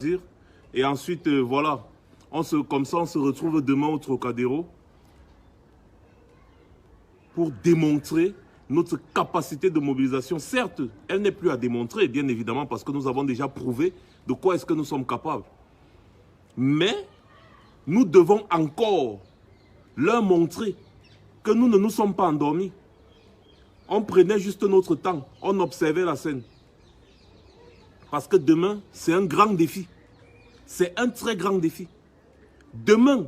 dire. Et ensuite, voilà, comme ça, on se retrouve demain au Trocadéro pour démontrer notre capacité de mobilisation. Certes, elle n'est plus à démontrer, bien évidemment, parce que nous avons déjà prouvé de quoi est-ce que nous sommes capables. Mais nous devons encore leur montrer que nous ne nous sommes pas endormis. On prenait juste notre temps, on observait la scène. Parce que demain, c'est un grand défi. C'est un très grand défi. Demain,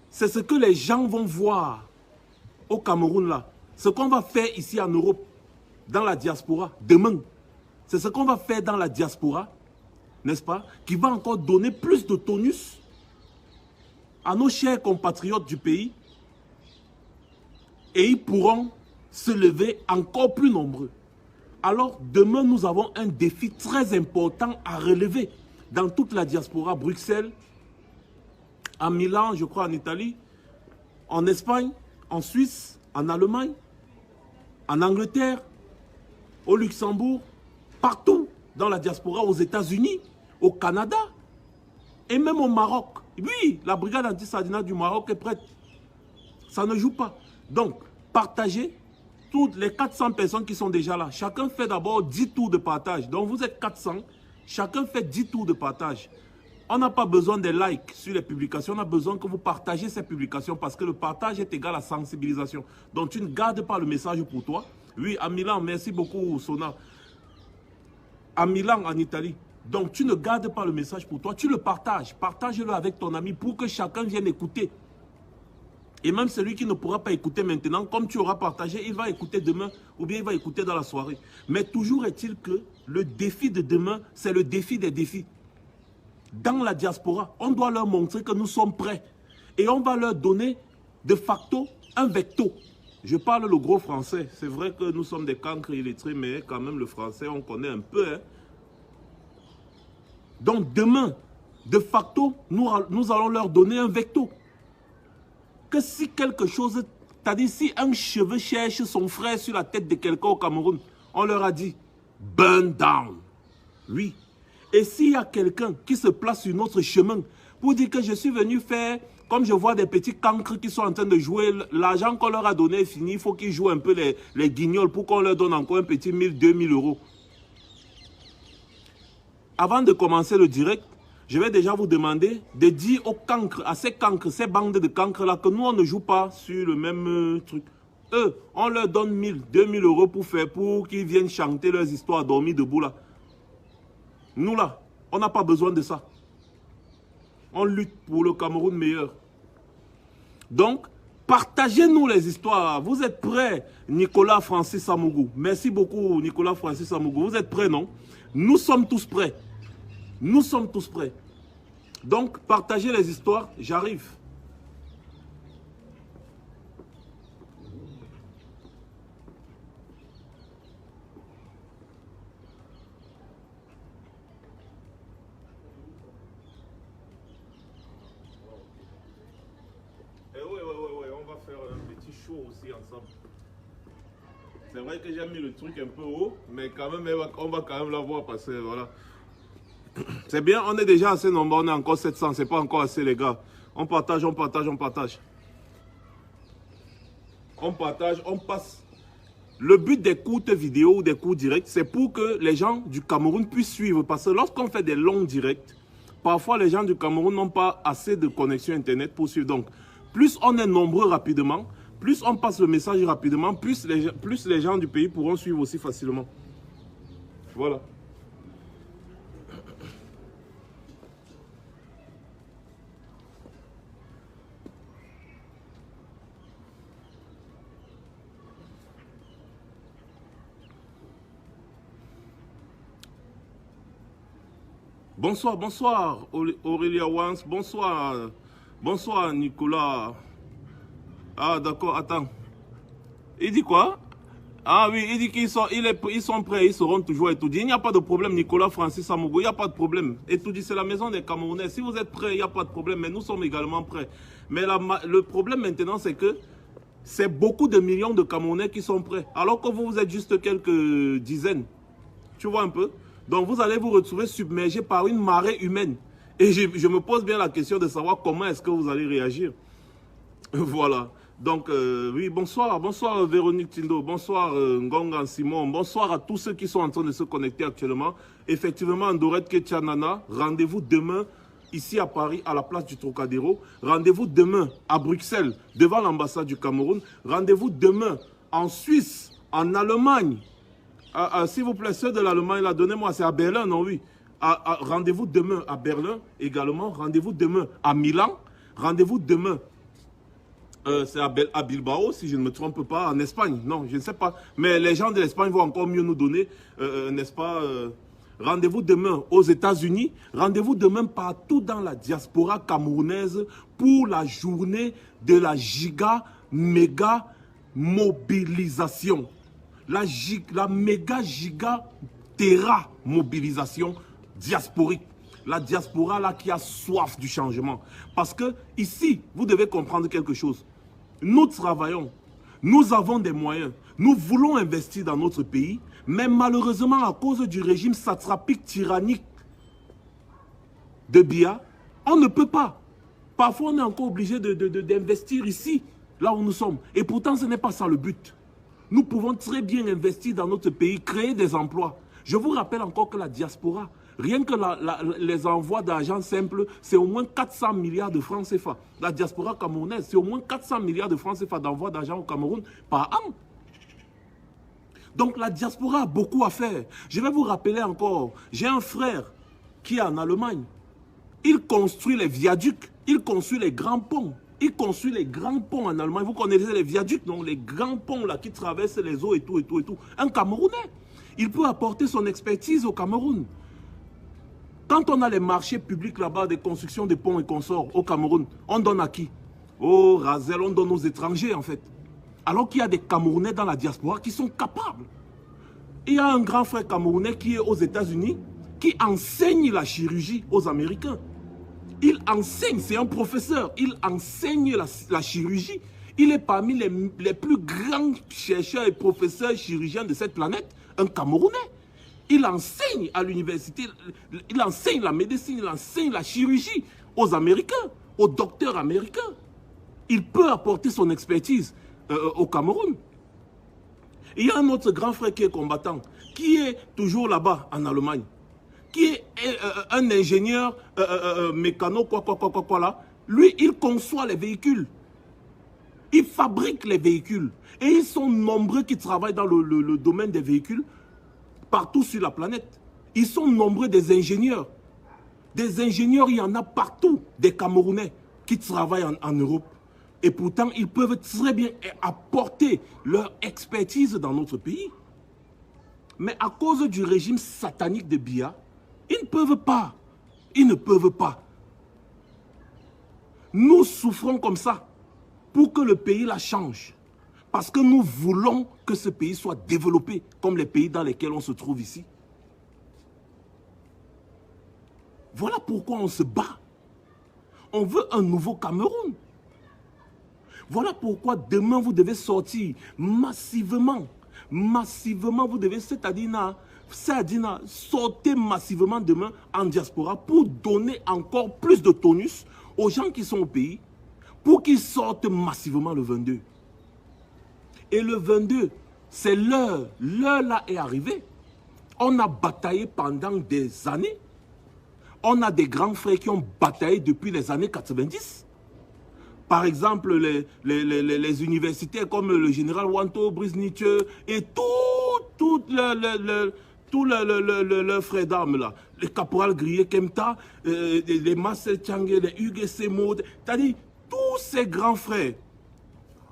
c'est ce que les gens vont voir au Cameroun là. Ce qu'on va faire ici en Europe, dans la diaspora, demain, c'est ce qu'on va faire dans la diaspora, n'est-ce pas, qui va encore donner plus de tonus à nos chers compatriotes du pays. Et ils pourront se lever encore plus nombreux. Alors, demain, nous avons un défi très important à relever dans toute la diaspora, Bruxelles, à Milan, je crois en Italie, en Espagne, en Suisse, en Allemagne, en Angleterre, au Luxembourg, partout dans la diaspora, aux États-Unis, au Canada et même au Maroc. Oui, la brigade anti-Sardinat du Maroc est prête. Ça ne joue pas. Donc, partagez toutes les 400 personnes qui sont déjà là. Chacun fait d'abord 10 tours de partage. Donc, vous êtes 400. Chacun fait 10 tours de partage. On n'a pas besoin de likes sur les publications. On a besoin que vous partagez ces publications parce que le partage est égal à sensibilisation. Donc, tu ne gardes pas le message pour toi. Oui, à Milan, merci beaucoup, Sona. À Milan, en Italie. Donc, tu ne gardes pas le message pour toi. Tu le partages. Partage-le avec ton ami pour que chacun vienne écouter. Et même celui qui ne pourra pas écouter maintenant, comme tu auras partagé, il va écouter demain ou bien il va écouter dans la soirée. Mais toujours est-il que le défi de demain, c'est le défi des défis. Dans la diaspora, on doit leur montrer que nous sommes prêts. Et on va leur donner de facto un vecto. Je parle le gros français. C'est vrai que nous sommes des cancres illettrés, mais quand même le français, on connaît un peu. Hein. Donc demain, de facto, nous allons leur donner un vecto. Que si quelque chose, c'est-à-dire si un cheveu cherche son frère sur la tête de quelqu'un au Cameroun, on leur a dit « burn down ». Oui. Et s'il y a quelqu'un qui se place sur notre chemin pour dire que je suis venu faire, comme je vois des petits cancres qui sont en train de jouer, l'argent qu'on leur a donné est fini, il faut qu'ils jouent un peu les guignols pour qu'on leur donne encore un petit 1000, 2000 euros. Avant de commencer le direct, je vais déjà vous demander de dire aux cancres, à ces cancres, ces bandes de cancres-là, que nous, on ne joue pas sur le même truc. Eux, on leur donne 1000, 2000 euros pour qu'ils viennent chanter leurs histoires dormir debout là. Nous là, on n'a pas besoin de ça. On lutte pour le Cameroun meilleur. Donc, partagez-nous les histoires. Vous êtes prêts, Nicolas Francis Samougou? Merci beaucoup, Nicolas Francis Samougou. Vous êtes prêts, non? Nous sommes tous prêts. Nous sommes tous prêts. Donc, partagez les histoires. J'arrive. Oui, on va faire un petit show aussi ensemble. C'est vrai que j'ai mis le truc un peu haut, mais quand même, on va quand même la voir passer, voilà. C'est bien, on est déjà assez nombreux, on est encore 700, c'est pas encore assez les gars. On partage, on partage, on partage. On partage, on passe. Le but des courtes vidéos ou des courts directs, c'est pour que les gens du Cameroun puissent suivre. Parce que lorsqu'on fait des longs directs, parfois les gens du Cameroun n'ont pas assez de connexion internet pour suivre. Donc, plus on est nombreux rapidement, plus on passe le message rapidement, plus les gens du pays pourront suivre aussi facilement. Voilà. Bonsoir, bonsoir Aurélia Wans, bonsoir, bonsoir Nicolas. Ah d'accord, attends. Il dit quoi? Ah oui, il dit qu'ils sont, ils sont prêts, ils seront toujours étudiés. Il n'y a pas de problème, Nicolas Francis Samougou, il n'y a pas de problème. Étudier, c'est la maison des Camerounais. Si vous êtes prêts, il n'y a pas de problème, mais nous sommes également prêts. Mais le problème maintenant, c'est que c'est beaucoup de millions de Camerounais qui sont prêts. Alors que vous êtes juste quelques dizaines. Tu vois un peu? Donc vous allez vous retrouver submergé par une marée humaine. Et je me pose bien la question de savoir comment est-ce que vous allez réagir. Voilà. Donc, oui, bonsoir Véronique Tindo, bonsoir Ngongan Simon, bonsoir à tous ceux qui sont en train de se connecter actuellement. Effectivement, Andorette Ketchanana, rendez-vous demain ici à Paris, à la place du Trocadéro. Rendez-vous demain à Bruxelles, devant l'ambassade du Cameroun. Rendez-vous demain en Suisse, en Allemagne. S'il vous plaît, ceux de l'Allemagne, là, donnez-moi, c'est à Berlin, non, oui. Rendez-vous demain à Berlin également. Rendez-vous demain à Milan. Rendez-vous demain. C'est à Bilbao, si je ne me trompe pas, en Espagne. Non, je ne sais pas. Mais les gens de l'Espagne vont encore mieux nous donner, n'est-ce pas rendez-vous demain aux États-Unis. Rendez-vous demain partout dans la diaspora camerounaise pour la journée de la méga mobilisation. La méga terra mobilisation diasporique. La diaspora là qui a soif du changement. Parce que ici, vous devez comprendre quelque chose. Nous travaillons, nous avons des moyens, nous voulons investir dans notre pays, mais malheureusement à cause du régime satrapique tyrannique de Biya, on ne peut pas. Parfois on est encore obligé d'investir ici, là où nous sommes. Et pourtant ce n'est pas ça le but. Nous pouvons très bien investir dans notre pays, créer des emplois. Je vous rappelle encore que la diaspora, rien que les envois d'argent simples, c'est au moins 400 milliards de francs CFA. La diaspora camerounaise, c'est au moins 400 milliards de francs CFA d'envoi d'argent au Cameroun par an. Donc la diaspora a beaucoup à faire. Je vais vous rappeler encore, j'ai un frère qui est en Allemagne. Il construit les viaducs, il construit les grands ponts. Il construit les grands ponts en Allemagne. Vous connaissez les viaducs, donc les grands ponts là qui traversent les eaux et tout. Un Camerounais, il peut apporter son expertise au Cameroun. Quand on a les marchés publics là-bas, des constructions de ponts et consorts au Cameroun, on donne à qui? Au Razel, on donne aux étrangers en fait. Alors qu'il y a des Camerounais dans la diaspora qui sont capables. Il y a un grand frère camerounais qui est aux États-Unis, qui enseigne la chirurgie aux Américains. Il enseigne, c'est un professeur, il enseigne la chirurgie. Il est parmi les plus grands chercheurs et professeurs chirurgiens de cette planète, un Camerounais. Il enseigne à l'université, il enseigne la médecine, il enseigne la chirurgie aux Américains, aux docteurs américains. Il peut apporter son expertise au Cameroun. Il y a un autre grand frère qui est combattant, qui est toujours là-bas en Allemagne, qui est un ingénieur mécano, quoi là. Lui, il conçoit les véhicules. Il fabrique les véhicules. Et ils sont nombreux qui travaillent dans le domaine des véhicules partout sur la planète. Ils sont nombreux des ingénieurs. Des ingénieurs, il y en a partout, des Camerounais qui travaillent en Europe. Et pourtant, ils peuvent très bien apporter leur expertise dans notre pays. Mais à cause du régime satanique de Biya, ils ne peuvent pas. Ils ne peuvent pas. Nous souffrons comme ça pour que le pays la change. Parce que nous voulons que ce pays soit développé comme les pays dans lesquels on se trouve ici. Voilà pourquoi on se bat. On veut un nouveau Cameroun. Voilà pourquoi demain vous devez sortir massivement. Massivement, vous devez, c'est-à-dire sortez massivement demain en diaspora pour donner encore plus de tonus aux gens qui sont au pays pour qu'ils sortent massivement le 22. Et le 22, c'est l'heure. L'heure là est arrivée. On a bataillé pendant des années. On a des grands frères qui ont bataillé depuis les années 90. Par exemple, les universités comme le général Wanto, Brice Nietzsche et tout le frère d'armes là. Les caporales Grillé Kemta, les Marcel Tchangé, les Hugues Semo, c'est-à-dire tous ces grands frères.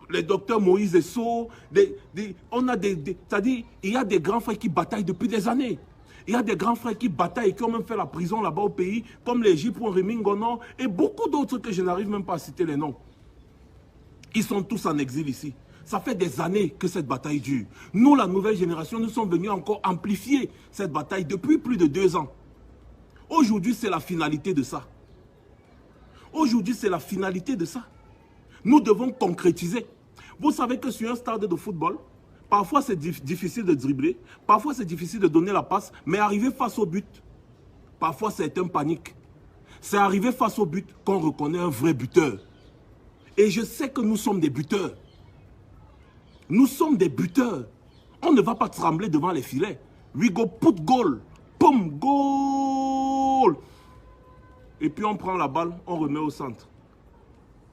Les docteurs Moïse Esso, c'est-à-dire il y a des grands frères qui bataillent depuis des années. Il y a des grands frères qui bataillent et qui ont même fait la prison là-bas au pays, comme les J. Rémy Ngono et beaucoup d'autres que je n'arrive même pas à citer les noms. Ils sont tous en exil ici. Ça fait des années que cette bataille dure. Nous, la nouvelle génération, nous sommes venus encore amplifier cette bataille depuis plus de 2 ans. Aujourd'hui, c'est la finalité de ça. Aujourd'hui, c'est la finalité de ça. Nous devons concrétiser. Vous savez que sur un stade de football, Parfois, c'est difficile de dribbler. Parfois, c'est difficile de donner la passe. Mais arriver face au but, parfois, c'est un panique. C'est arriver face au but qu'on reconnaît un vrai buteur. Et je sais que nous sommes des buteurs. Nous sommes des buteurs. On ne va pas trembler devant les filets. We go put goal. Poum, goal. Et puis on prend la balle, on remet au centre.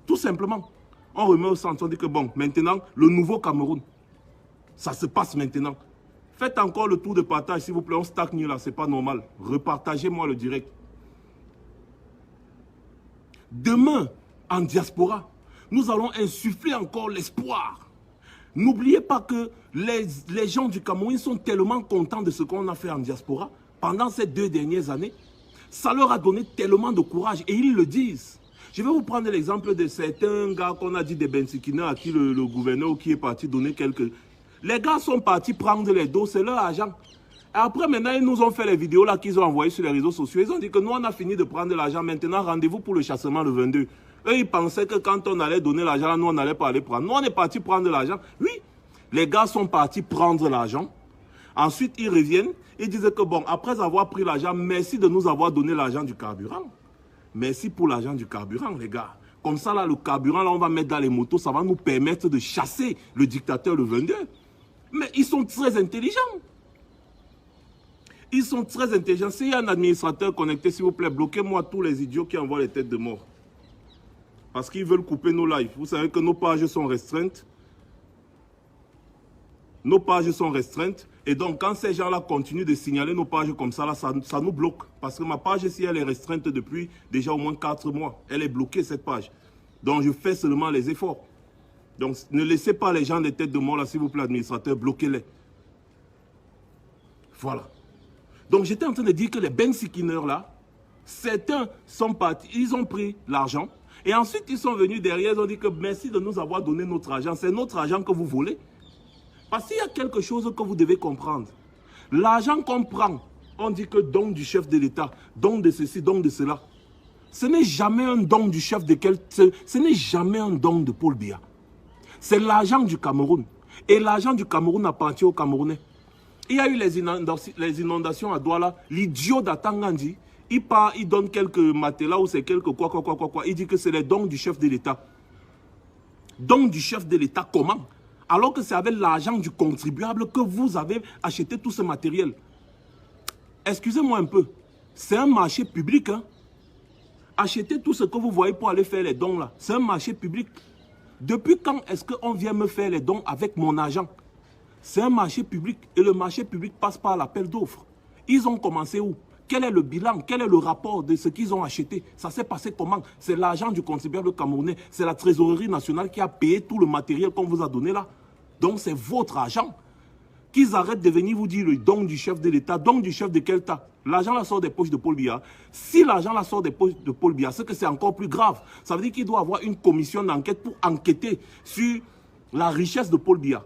Tout simplement. On remet au centre. On dit que bon, maintenant, le nouveau Cameroun. Ça se passe maintenant. Faites encore le tour de partage, s'il vous plaît. On stagne là, c'est pas normal. Repartagez-moi le direct. Demain, en diaspora, nous allons insuffler encore l'espoir. N'oubliez pas que les gens du Cameroun sont tellement contents de ce qu'on a fait en diaspora pendant ces 2 dernières années. Ça leur a donné tellement de courage et ils le disent. Je vais vous prendre l'exemple de certains gars qu'on a dit des Bensikina à qui le gouverneur qui est parti donner quelques... Les gars sont partis prendre les dos, c'est leur argent. Et après, maintenant, ils nous ont fait les vidéos là qu'ils ont envoyées sur les réseaux sociaux. Ils ont dit que nous, on a fini de prendre l'argent. Maintenant, rendez-vous pour le chassement le 22. Eux, ils pensaient que quand on allait donner l'argent, nous, on n'allait pas aller prendre. Nous, on est parti prendre l'argent. Oui, les gars sont partis prendre l'argent. Ensuite, ils reviennent. Ils disent que bon, après avoir pris l'argent, merci de nous avoir donné l'argent du carburant. Merci pour l'argent du carburant, les gars. Comme ça, là, le carburant, là, on va mettre dans les motos. Ça va nous permettre de chasser le dictateur le 22. Mais ils sont très intelligents. Ils sont très intelligents. S'il y a un administrateur connecté, s'il vous plaît, bloquez-moi tous les idiots qui envoient les têtes de mort. Parce qu'ils veulent couper nos lives. Vous savez que nos pages sont restreintes. Nos pages sont restreintes. Et donc, quand ces gens-là continuent de signaler nos pages comme ça, là, ça nous bloque. Parce que ma page ici, elle est restreinte depuis déjà au moins 4 mois. Elle est bloquée, cette page. Donc, je fais seulement les efforts. Donc, ne laissez pas les gens des têtes de mort, là, s'il vous plaît, administrateur, bloquez-les. Voilà. Donc, j'étais en train de dire que les Bensikineurs, là, certains sont partis, ils ont pris l'argent. Et ensuite, ils sont venus derrière, ils ont dit que merci de nous avoir donné notre argent. C'est notre argent que vous volez. Parce qu'il y a quelque chose que vous devez comprendre. L'argent qu'on prend, on dit que don du chef de l'État, don de ceci, don de cela. Ce n'est jamais un don du chef de quel... Ce n'est jamais un don de Paul Biya. C'est l'argent du Cameroun. Et l'argent du Cameroun appartient aux Camerounais. Il y a eu les inondations à Douala. L'idiot d'Atangandi, il part, il donne quelques matelas ou c'est quelques quoi. Il dit que c'est les dons du chef de l'État. Dons du chef de l'État, comment? Alors que c'est avec l'argent du contribuable que vous avez acheté tout ce matériel. Excusez-moi un peu. C'est un marché public. Hein? Achetez tout ce que vous voyez pour aller faire les dons là. C'est un marché public. Depuis quand est-ce qu'on vient me faire les dons avec mon argent? C'est un marché public et le marché public passe par l'appel d'offres. Ils ont commencé où? Quel est le bilan? Quel est le rapport de ce qu'ils ont acheté? Ça s'est passé comment? C'est l'argent du contribuable camerounais. C'est la trésorerie nationale qui a payé tout le matériel qu'on vous a donné là. Donc c'est votre argent. Qu'ils arrêtent de venir vous dire le don du chef de l'État. Don du chef de quel État? L'argent la sort des poches de Paul Biya. Si l'argent la sort des poches de Paul Biya, c'est que c'est encore plus grave. Ça veut dire qu'il doit avoir une commission d'enquête pour enquêter sur la richesse de Paul Biya.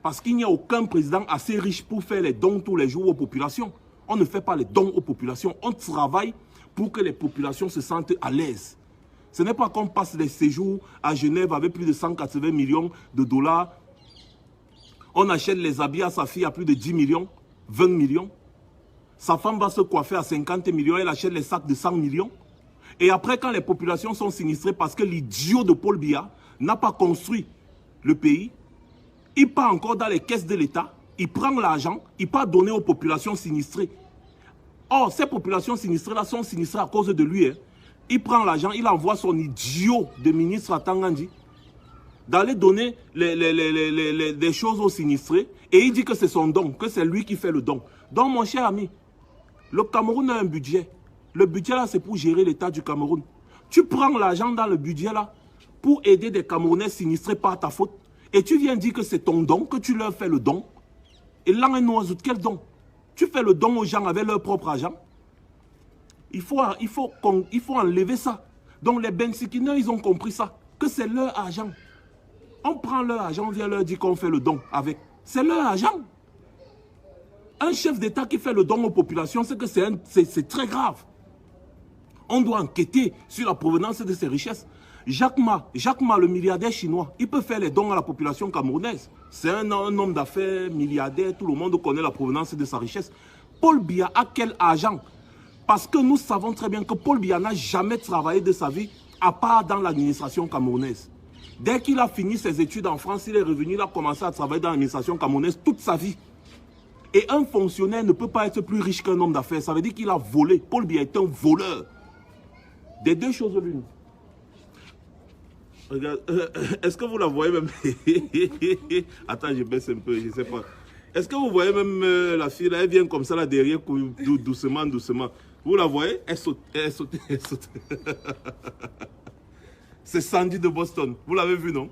Parce qu'il n'y a aucun président assez riche pour faire les dons tous les jours aux populations. On ne fait pas les dons aux populations. On travaille pour que les populations se sentent à l'aise. Ce n'est pas qu'on passe les séjours à Genève avec plus de 180 millions de dollars. On achète les habits à sa fille à plus de 10 millions, 20 millions. Sa femme va se coiffer à 50 millions, elle achète les sacs de 100 millions. Et après, quand les populations sont sinistrées parce que l'idiot de Paul Biya n'a pas construit le pays, il part encore dans les caisses de l'État, il prend l'argent, il part donner aux populations sinistrées. Or, ces populations sinistrées-là sont sinistrées à cause de lui. Hein. Il prend l'argent, il envoie son idiot de ministre à Tangandi d'aller donner des choses aux sinistrés et il dit que c'est son don, que c'est lui qui fait le don. Donc, mon cher ami, le Cameroun a un budget. Le budget là, c'est pour gérer l'État du Cameroun. Tu prends l'argent dans le budget là pour aider des Camerounais sinistrés par ta faute. Et tu viens dire que c'est ton don, que tu leur fais le don. Et là, un oiseau, quel don? Tu fais le don aux gens avec leur propre argent. Il faut enlever ça. Donc les Bensikineurs, ils ont compris ça. Que c'est leur argent. On prend leur argent, on vient leur dire qu'on fait le don avec. C'est leur argent. Un chef d'État qui fait le don aux populations, c'est que c'est très grave. On doit enquêter sur la provenance de ces richesses. Jacques Ma, le milliardaire chinois, il peut faire les dons à la population camerounaise. C'est un homme d'affaires milliardaire, tout le monde connaît la provenance de sa richesse. Paul Biya a quel argent? Parce que nous savons très bien que Paul Biya n'a jamais travaillé de sa vie à part dans l'administration camerounaise. Dès qu'il a fini ses études en France, il est revenu, il a commencé à travailler dans l'administration camerounaise toute sa vie. Et un fonctionnaire ne peut pas être plus riche qu'un homme d'affaires. Ça veut dire qu'il a volé. Paul Biya est un voleur. Des deux choses l'une. Regarde, est-ce que vous la voyez même? Attends, je baisse un peu, je ne sais pas. Est-ce que vous voyez même la fille là, elle vient comme ça là derrière, doucement, doucement. Vous la voyez? Elle saute, elle saute, elle saute. C'est Sandy de Boston. Vous l'avez vu, non?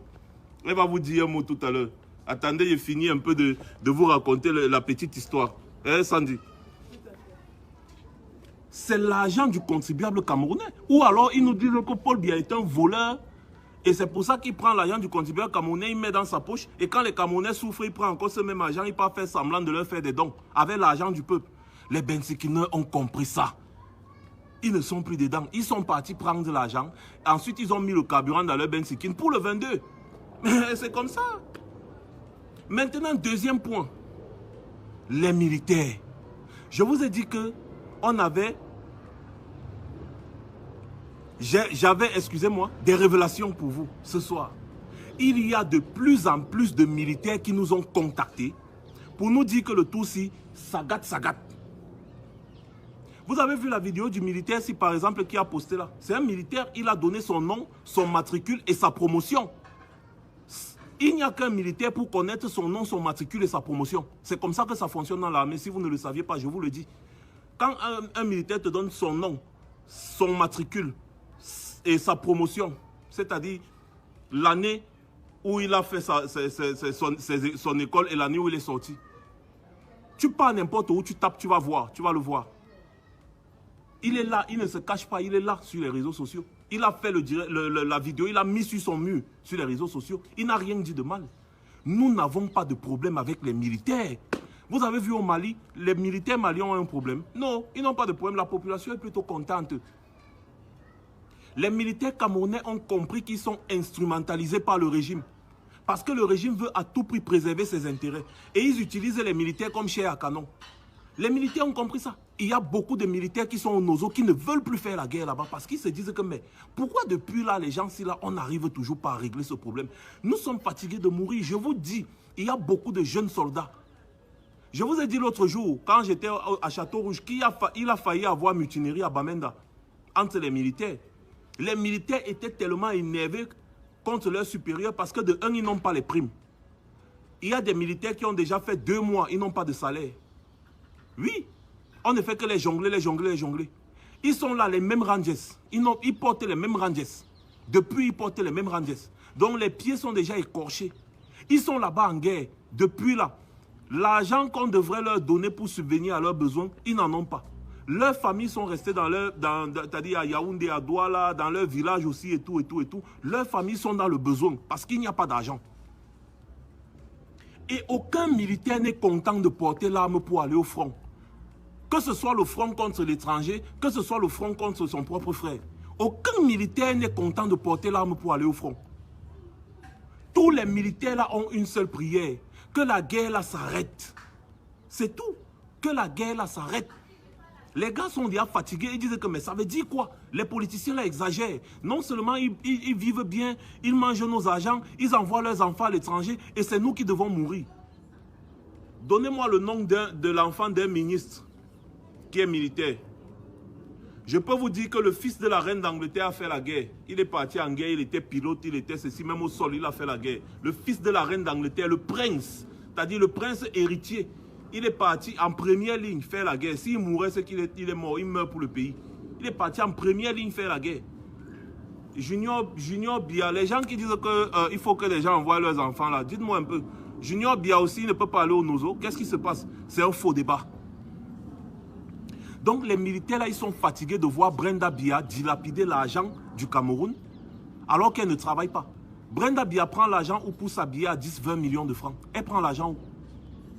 Elle va vous dire un mot tout à l'heure. Attendez, je finis un peu de vous raconter la petite histoire. Hein, Sandy? C'est l'argent du contribuable camerounais. Ou alors, ils nous disent que Paul Biya est un voleur. Et c'est pour ça qu'il prend l'argent du contribuable camerounais, il met dans sa poche. Et quand les Camerounais souffrent, il prend encore ce même argent, il peut faire semblant de leur faire des dons avec l'argent du peuple. Les Bensikineurs ont compris ça. Ils ne sont plus dedans. Ils sont partis prendre de l'argent. Ensuite, ils ont mis le carburant dans leur Bensikin pour le 22. C'est comme ça. Maintenant, deuxième point. Les militaires. Je vous ai dit que on avait... J'avais, excusez-moi, des révélations pour vous ce soir. Il y a de plus en plus de militaires qui nous ont contactés pour nous dire que le Tutsi, ça gâte, ça gâte. Vous avez vu la vidéo du militaire, si par exemple, qui a posté là. C'est un militaire, il a donné son nom, son matricule et sa promotion. Il n'y a qu'un militaire pour connaître son nom, son matricule et sa promotion. C'est comme ça que ça fonctionne dans l'armée. Si vous ne le saviez pas, je vous le dis. Quand un militaire te donne son nom, son matricule et sa promotion, c'est-à-dire l'année où il a fait son école et l'année où il est sorti. Tu pars n'importe où, tu tapes, tu vas voir, tu vas le voir. Il est là, il ne se cache pas, il est là sur les réseaux sociaux. Il a fait la vidéo, il a mis sur son mur, sur les réseaux sociaux. Il n'a rien dit de mal. Nous n'avons pas de problème avec les militaires. Vous avez vu au Mali, les militaires maliens ont un problème. Non, ils n'ont pas de problème, la population est plutôt contente. Les militaires camerounais ont compris qu'ils sont instrumentalisés par le régime. Parce que le régime veut à tout prix préserver ses intérêts. Et ils utilisent les militaires comme chair à canon. Les militaires ont compris ça. Il y a beaucoup de militaires qui sont au Nozo qui ne veulent plus faire la guerre là-bas parce qu'ils se disent que mais pourquoi depuis là, les gens, si là, on n'arrive toujours pas à régler ce problème? Nous sommes fatigués de mourir. Je vous dis, il y a beaucoup de jeunes soldats. Je vous ai dit l'autre jour, quand j'étais à Château-Rouge, il a failli avoir mutinerie à Bamenda entre les militaires. Les militaires étaient tellement énervés contre leurs supérieurs parce que de un, ils n'ont pas les primes. Il y a des militaires qui ont déjà fait 2 mois, ils n'ont pas de salaire. Oui, on ne fait que les jongler, les jongler, les jongler. Ils sont là, les mêmes rangers. Ils portent les mêmes rangers. Depuis, ils portent les mêmes rangers. Donc, les pieds sont déjà écorchés. Ils sont là-bas en guerre. Depuis là, l'argent qu'on devrait leur donner pour subvenir à leurs besoins, ils n'en ont pas. Leurs familles sont restées c'est-à-dire à Yaoundé, à Douala, dans leur village aussi et tout, et tout, et tout. Leurs familles sont dans le besoin parce qu'il n'y a pas d'argent. Et aucun militaire n'est content de porter l'arme pour aller au front. Que ce soit le front contre l'étranger, que ce soit le front contre son propre frère. Aucun militaire n'est content de porter l'arme pour aller au front. Tous les militaires là ont une seule prière. Que la guerre là s'arrête. C'est tout. Que la guerre là s'arrête. Les gars sont déjà fatigués, ils disent que mais ça veut dire quoi? Les politiciens là exagèrent. Non seulement ils vivent bien, ils mangent nos argents, ils envoient leurs enfants à l'étranger et c'est nous qui devons mourir. Donnez-moi le nom de l'enfant d'un ministre qui est militaire. Je peux vous dire que le fils de la reine d'Angleterre a fait la guerre. Il est parti en guerre, il était pilote, il était ceci, même au sol, il a fait la guerre. Le fils de la reine d'Angleterre, le prince, c'est-à-dire le prince héritier, il est parti en première ligne faire la guerre. S'il mourait, c'est qu'il est mort, il meurt pour le pays. Il est parti en première ligne faire la guerre. Junior Biya, les gens qui disent qu'il faut que les gens envoient leurs enfants là, dites-moi un peu. Junior Biya aussi ne peut pas aller au Nozo. Qu'est-ce qui se passe? C'est un faux débat. Donc les militaires là, ils sont fatigués de voir Brenda Biya dilapider l'argent du Cameroun alors qu'elle ne travaille pas. Brenda Biya prend l'argent ou pour s'habiller à 10-20 millions de francs. Elle prend l'argent où?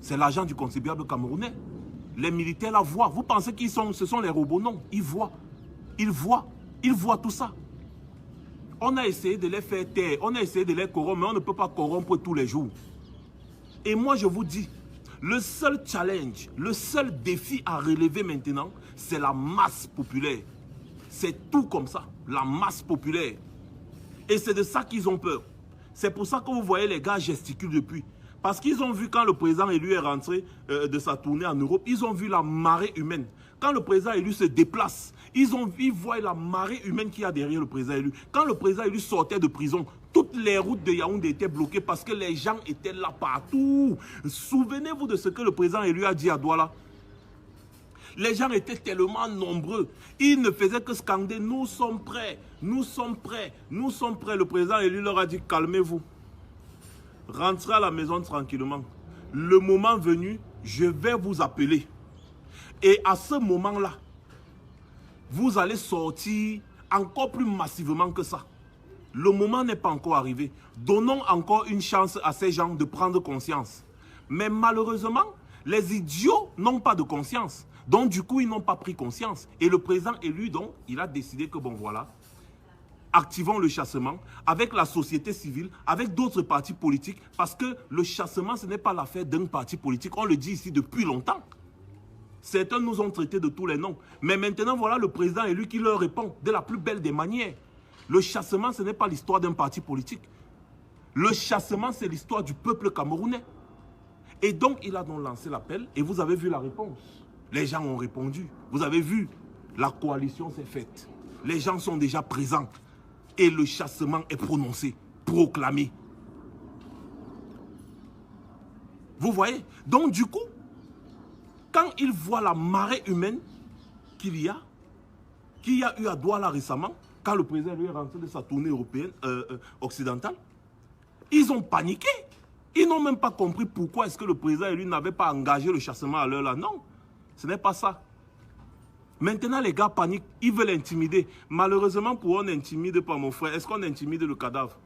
C'est l'argent du contribuable camerounais. Les militaires la voient. Vous pensez ce sont les robots? Non, ils voient. Ils voient tout ça. On a essayé de les faire taire, on a essayé de les corrompre, mais on ne peut pas corrompre tous les jours. Et moi, je vous dis, le seul challenge, le seul défi à relever maintenant, c'est la masse populaire. C'est tout comme ça, la masse populaire. Et c'est de ça qu'ils ont peur. C'est pour ça que vous voyez les gars gesticulent depuis. Parce qu'ils ont vu quand le président élu est rentré de sa tournée en Europe, ils ont vu la marée humaine. Quand le président élu se déplace, ils voient la marée humaine qu'il y a derrière le président élu. Quand le président élu sortait de prison, toutes les routes de Yaoundé étaient bloquées parce que les gens étaient là partout. Souvenez-vous de ce que le président élu a dit à Douala. Les gens étaient tellement nombreux. Ils ne faisaient que scander « Nous sommes prêts, nous sommes prêts, nous sommes prêts ». Le président élu leur a dit « Calmez-vous. Rentrez à la maison tranquillement. Le moment venu, je vais vous appeler. Et à ce moment-là, vous allez sortir encore plus massivement que ça. Le moment n'est pas encore arrivé. Donnons encore une chance à ces gens de prendre conscience. Mais malheureusement, les idiots n'ont pas de conscience. Donc du coup, ils n'ont pas pris conscience. Et le président élu, donc, il a décidé que bon voilà, activons le chassement avec la société civile, avec d'autres partis politiques, parce que le chassement, ce n'est pas l'affaire d'un parti politique. On le dit ici depuis longtemps. Certains nous ont traités de tous les noms. Mais maintenant, voilà le président élu qui leur répond de la plus belle des manières. Le chassement, ce n'est pas l'histoire d'un parti politique. Le chassement, c'est l'histoire du peuple camerounais. Et donc, il a donc lancé l'appel et vous avez vu la réponse. Les gens ont répondu. Vous avez vu, la coalition s'est faite. Les gens sont déjà présents. Et le chassement est prononcé, proclamé. Vous voyez? Donc, du coup, quand ils voient la marée humaine qu'il y a eu à Douala récemment, quand le président lui est rentré de sa tournée européenne, occidentale, ils ont paniqué. Ils n'ont même pas compris pourquoi est-ce que le président lui n'avait pas engagé le chassement à l'heure là. Non, ce n'est pas ça. Maintenant, les gars paniquent, ils veulent intimider. Malheureusement, pour eux, on n'intimide pas mon frère. Est-ce qu'on intimide le cadavre?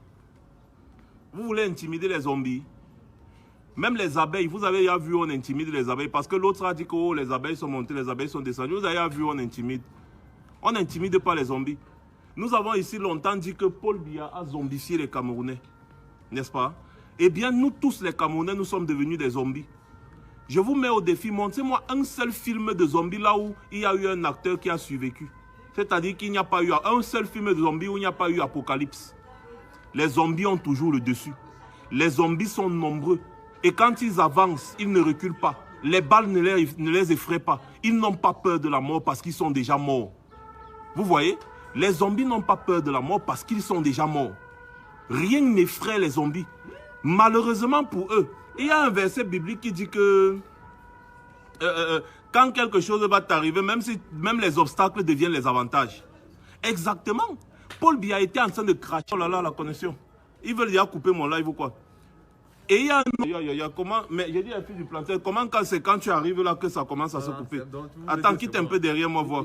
Vous voulez intimider les zombies? Même les abeilles, vous avez déjà vu, on intimide les abeilles. Parce que l'autre a dit que oh, les abeilles sont montées, les abeilles sont descendues. Vous avez déjà vu, on intimide. On n'intimide pas les zombies. Nous avons ici longtemps dit que Paul Biya a zombifié les Camerounais. N'est-ce pas? Eh bien, nous tous les Camerounais, nous sommes devenus des zombies. Je vous mets au défi, montrez-moi un seul film de zombies là où il y a eu un acteur qui a survécu. C'est-à-dire qu'il n'y a pas eu un seul film de zombies où il n'y a pas eu apocalypse. Les zombies ont toujours le dessus. Les zombies sont nombreux. Et quand ils avancent, ils ne reculent pas. Les balles ne les effraient pas. Ils n'ont pas peur de la mort parce qu'ils sont déjà morts. Vous voyez? Les zombies n'ont pas peur de la mort parce qu'ils sont déjà morts. Rien n'effraie les zombies. Malheureusement pour eux, il y a un verset biblique qui dit que quand quelque chose va t'arriver, même les obstacles deviennent les avantages. Exactement. Paul Biya était en train de cracher. Oh là là, la connexion. Ils veulent déjà couper mon live ou quoi? Et il y a comment, mais j'ai dit à fils du planteur, comment c'est quand tu arrives là que ça commence à se couper? Attends, quitte un peu derrière moi voir.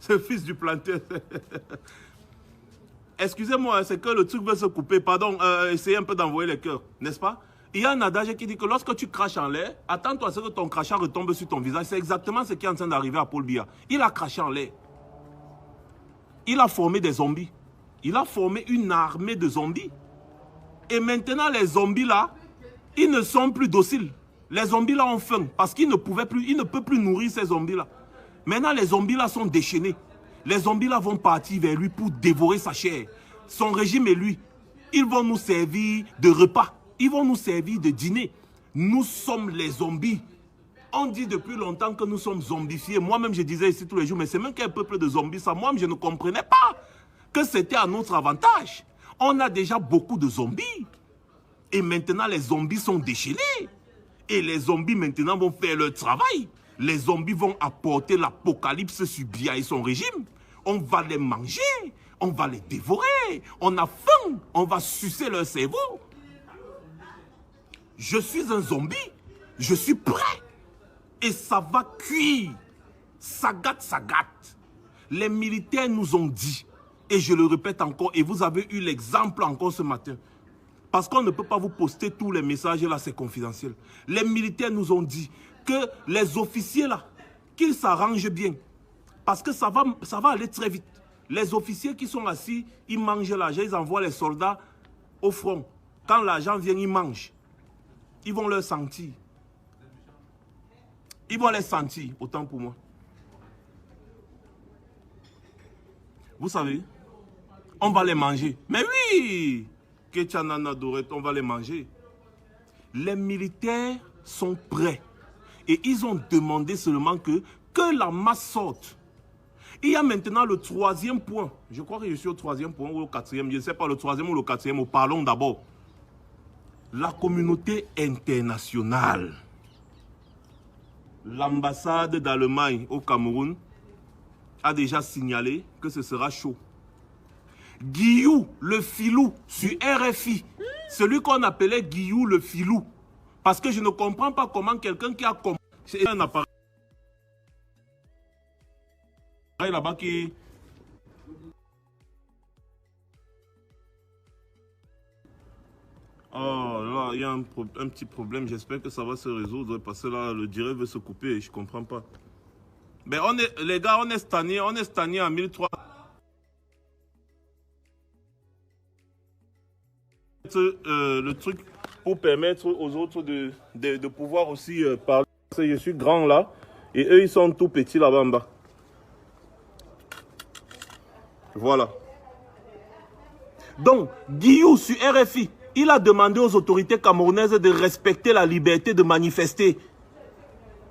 C'est fils du planteur. Excusez-moi, c'est que le truc veut se couper. Pardon, essayez un peu d'envoyer les cœurs, n'est-ce pas? Il y a un adage qui dit que lorsque tu craches en l'air, attends-toi à ce que ton crachat retombe sur ton visage. C'est exactement ce qui est en train d'arriver à Paul Biya. Il a craché en l'air. Il a formé des zombies. Il a formé une armée de zombies. Et maintenant, les zombies là, ils ne sont plus dociles. Les zombies là ont faim parce qu'ils ne peuvent plus nourrir ces zombies là. Maintenant, les zombies là sont déchaînés. Les zombies là vont partir vers lui pour dévorer sa chair. Son régime et lui, ils vont nous servir de repas. Ils vont nous servir de dîner. Nous sommes les zombies. On dit depuis longtemps que nous sommes zombifiés. Moi-même, je disais ici tous les jours, mais c'est même qu'un peuple de zombies, ça. Moi-même, je ne comprenais pas que c'était à notre avantage. On a déjà beaucoup de zombies. Et maintenant, les zombies sont déchaînés. Et les zombies, maintenant, vont faire leur travail. Les zombies vont apporter l'apocalypse sur Biya et son régime. On va les manger. On va les dévorer. On a faim. On va sucer leur cerveau. Je suis un zombie. Je suis prêt. Et ça va cuire. Ça gâte, ça gâte. Les militaires nous ont dit, et je le répète encore, et vous avez eu l'exemple encore ce matin, parce qu'on ne peut pas vous poster tous les messages là, c'est confidentiel. Les militaires nous ont dit que les officiers là, qu'ils s'arrangent bien. Parce que ça va aller très vite. Les officiers qui sont assis, ils mangent l'argent, ils envoient les soldats au front. Quand l'argent vient, ils mangent. Ils vont le sentir. Ils vont les sentir, autant pour moi. Vous savez, on va les manger. Mais oui, Ketchanana Dorette, on va les manger. Les militaires sont prêts. Et ils ont demandé seulement que la masse sorte. Il y a maintenant le troisième point. Je crois que je suis au troisième point ou au quatrième. Je ne sais pas le troisième ou le quatrième. Parlons d'abord. La communauté internationale. L'ambassade d'Allemagne au Cameroun a déjà signalé que ce sera chaud. Guillou, le filou, sur RFI. Celui qu'on appelait Guillou, le filou. Parce que je ne comprends pas comment quelqu'un qui a compris un appareil là-bas qui... Oh là, il y a un petit problème. J'espère que ça va se résoudre parce que là, le direct veut se couper et je ne comprends pas. Mais les gars, on est stagné à 1003. Le truc pour permettre aux autres de pouvoir aussi parler. Je suis grand là et eux ils sont tout petits là-bas en bas. Voilà. Donc, Guillou sur RFI, il a demandé aux autorités camerounaises de respecter la liberté de manifester.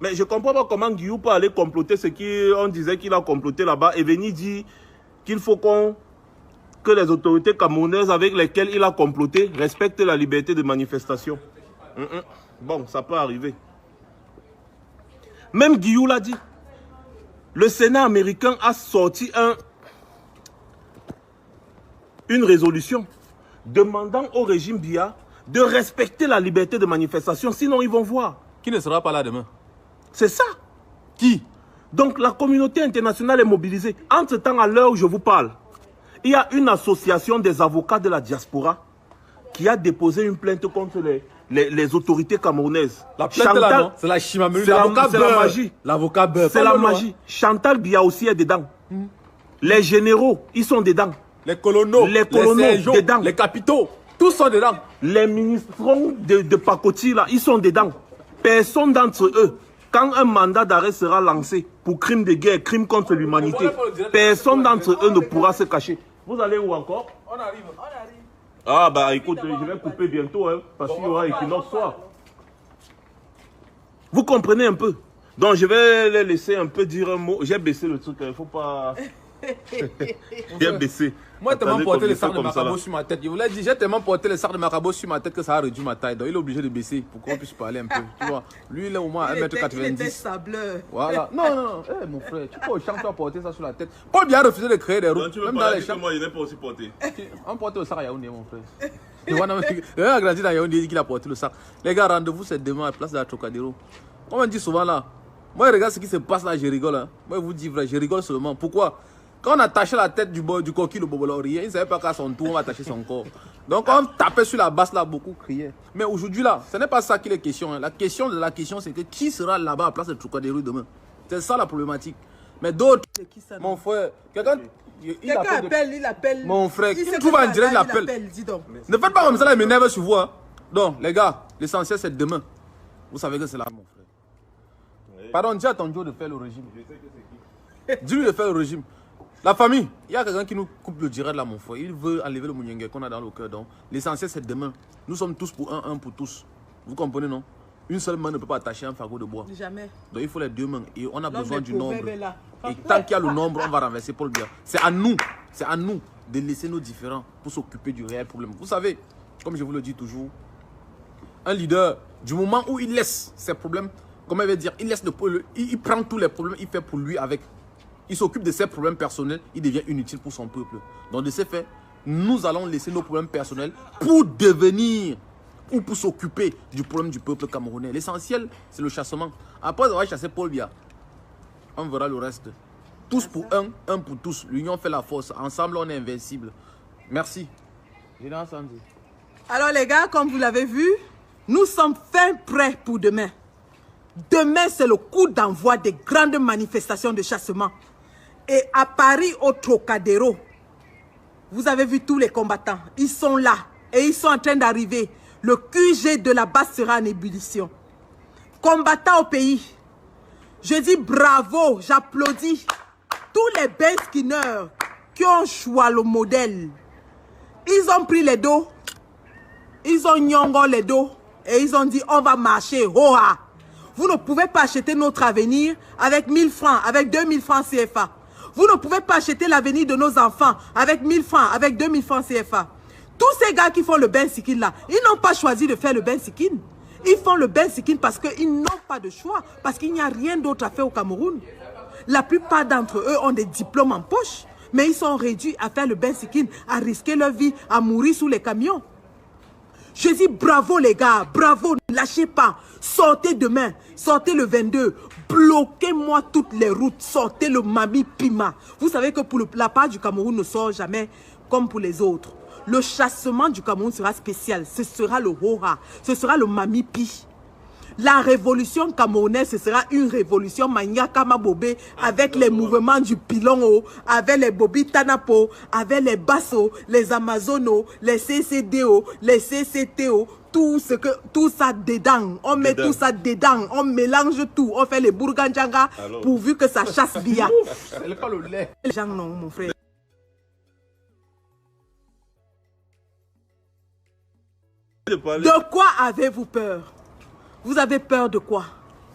Mais je ne comprends pas comment Guillou peut aller comploter ce qu'on disait qu'il a comploté là-bas et venir dire qu'il faut que les autorités camerounaises avec lesquelles il a comploté respectent la liberté de manifestation. Bon, ça peut arriver. Même Guillou l'a dit. Le Sénat américain a sorti une résolution demandant au régime Biya de respecter la liberté de manifestation, sinon ils vont voir. Qui ne sera pas là demain? C'est ça. Qui? Donc la communauté internationale est mobilisée. Entre-temps, à l'heure où je vous parle, il y a une association des avocats de la diaspora qui a déposé une plainte contre les autorités camerounaises. La plainte là, non? C'est la chimamelu. C'est la magie. L'avocat beurre. C'est la magie. Chantal Biya aussi est dedans. Les généraux, ils sont dedans. Les colonels, les sergents, dedans. Les capitaux, tous sont dedans. Les ministrons de Pakoti, là, ils sont dedans. Personne d'entre eux, quand un mandat d'arrêt sera lancé pour crime de guerre, crime contre l'humanité, personne d'entre eux ne pourra se cacher. Vous allez où encore? On arrive. Ah bah écoute, je vais couper bientôt, hein, parce qu'il y aura équinoxe soir. Vous comprenez un peu? Donc je vais les laisser un peu dire un mot. J'ai baissé le truc, il ne faut pas... J'ai baissé. Moi, j'ai tellement porté le sac de Macabo sur ma tête. Je vous l'ai dit, j'ai tellement porté le sac de Macabo sur ma tête que ça a réduit ma taille. Donc, il est obligé de baisser pour qu'on puisse parler un peu. Tu vois, lui, il est au moins 1m90. Il était sableux. Voilà. Non. Hey, mon frère, tu peux au champ, tu vas porter ça sur la tête. Paul Biya a refusé de créer des routes. Même dans les champs. Moi, il n'est pas aussi porté. On portait le sac à Yaoundé, mon frère. Il a grandi dans Yaoundé, il dit qu'il a porté le sac. Les gars, rendez-vous c'est demain à la place de la Trocadéro. Comme on dit souvent là, moi, regarde ce qui se passe là, je rigole. Hein. Moi, je vous dis vrai, je rigole seulement. Pourquoi? Quand on attachait la tête du coquille, le bobolorien, il ne savait pas qu'à son tour, on va attacher son corps. Donc, on tapait sur la basse là, beaucoup criaient. Mais aujourd'hui là, ce n'est pas ça qui est la question. Hein. La question, c'est que qui sera là-bas à la place de Trocadéro demain? C'est ça la problématique. Mais d'autres, mon frère, quelqu'un appelle. Mon frère, qui trouve en direct, il appelle. Ne faites pas comme ça, là, il m'énerve sur vous. Hein. Donc, les gars, l'essentiel c'est demain. Vous savez que c'est là, mon frère. Oui. Pardon, dis à ton Joe de faire le régime. Je sais que c'est qui. Dis-lui de faire le régime. La famille, il y a quelqu'un qui nous coupe le direct là, mon frère. Il veut enlever le mouniengue qu'on a dans le cœur. Donc, l'essentiel c'est demain. Nous sommes tous pour un pour tous. Vous comprenez, non? Une seule main ne peut pas attacher un fagot de bois. Jamais. Donc, il faut les deux mains. Et on a besoin du nombre. Et tant qu'il y a le nombre, on va renverser Paul Biya. C'est à nous de laisser nos différends pour s'occuper du réel problème. Vous savez, comme je vous le dis toujours, un leader, du moment où il laisse ses problèmes, comment il veut dire, il prend tous les problèmes, il fait pour lui avec. Il s'occupe de ses problèmes personnels, il devient inutile pour son peuple. Donc de ce fait, nous allons laisser nos problèmes personnels pour devenir ou pour s'occuper du problème du peuple camerounais. L'essentiel, c'est le chassement. Après avoir chassé Paul Biya, on verra le reste. Tous pour un pour tous. L'union fait la force. Ensemble, on est invincible. Merci. Alors les gars, comme vous l'avez vu, nous sommes fin prêts pour demain. Demain, c'est le coup d'envoi des grandes manifestations de chassement. Et à Paris, au Trocadéro, vous avez vu tous les combattants. Ils sont là et ils sont en train d'arriver. Le QG de la base sera en ébullition. Combattants au pays. Je dis bravo, j'applaudis tous les belles skinners qui ont choisi le modèle. Ils ont pris les dos, ils ont nyongo les dos et ils ont dit on va marcher. Hoa. Vous ne pouvez pas acheter notre avenir avec 1000 francs, avec 2000 francs CFA. Vous ne pouvez pas acheter l'avenir de nos enfants avec 1000 francs, avec 2000 francs CFA. Tous ces gars qui font le Ben Sikin là, ils n'ont pas choisi de faire le Ben Sikin. Ils font le Ben Sikin parce qu'ils n'ont pas de choix, parce qu'il n'y a rien d'autre à faire au Cameroun. La plupart d'entre eux ont des diplômes en poche, mais ils sont réduits à faire le Ben Sikin, à risquer leur vie, à mourir sous les camions. Je dis bravo les gars, bravo, ne lâchez pas. Sortez demain, sortez le 22, bloquez-moi toutes les routes, sortez le Mami Pima. Vous savez que pour la part du Cameroun ne sort jamais comme pour les autres. Le chassement du Cameroun sera spécial, ce sera le Hora, ce sera le Mami Pi. La révolution camerounaise, ce sera une révolution Mania Kamabobé avec les mouvements du Pilon, avec les Bobi Tanapo, avec les Basso, les Amazono, les CCDO, les CCTO, tout ça dedans. On met tout ça dedans, on mélange tout, on fait les bourgandjanga pourvu que ça chasse bien. Elle n'est pas le lait. Les gens non, mon frère. De quoi avez-vous peur? Vous avez peur de quoi?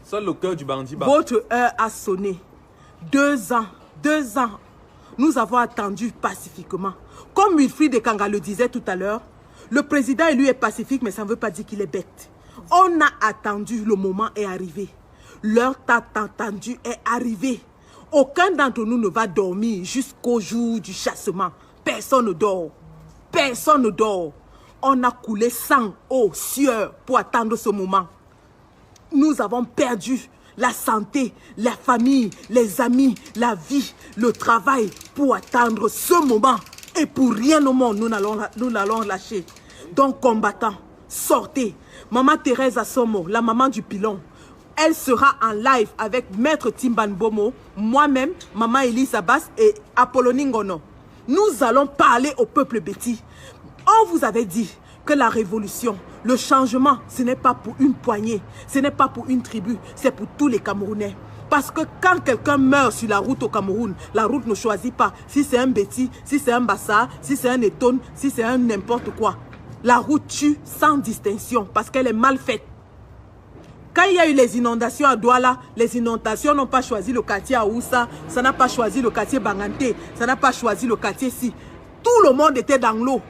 Seul le cœur du bandit bat. Votre heure a sonné. 2 ans. 2 ans. Nous avons attendu pacifiquement. Comme Wilfried Kanga le disait tout à l'heure, le président, lui, est pacifique, mais ça ne veut pas dire qu'il est bête. On a attendu, le moment est arrivé. L'heure tant attendue est arrivée. Aucun d'entre nous ne va dormir jusqu'au jour du chassement. Personne ne dort. Personne ne dort. On a coulé sang, eau, sueur pour attendre ce moment. Nous avons perdu la santé, la famille, les amis, la vie, le travail pour attendre ce moment. Et pour rien au monde, nous n'allons lâcher. Donc, combattants, sortez. Maman Thérèse Assomo, la maman du Pilon, elle sera en live avec Maître Timban Bomo, moi-même, Maman Elise Abbas et Apollonie Ngono. Nous allons parler au peuple bêti. On vous avait dit que la révolution, le changement, ce n'est pas pour une poignée, ce n'est pas pour une tribu, c'est pour tous les Camerounais. Parce que quand quelqu'un meurt sur la route au Cameroun, la route ne choisit pas si c'est un Béti, si c'est un Bassa, si c'est un Etone, si c'est un n'importe quoi. La route tue sans distinction parce qu'elle est mal faite. Quand il y a eu les inondations à Douala, les inondations n'ont pas choisi le quartier à Oussa, ça n'a pas choisi le quartier Bangante, ça n'a pas choisi le quartier Si. Tout le monde était dans l'eau.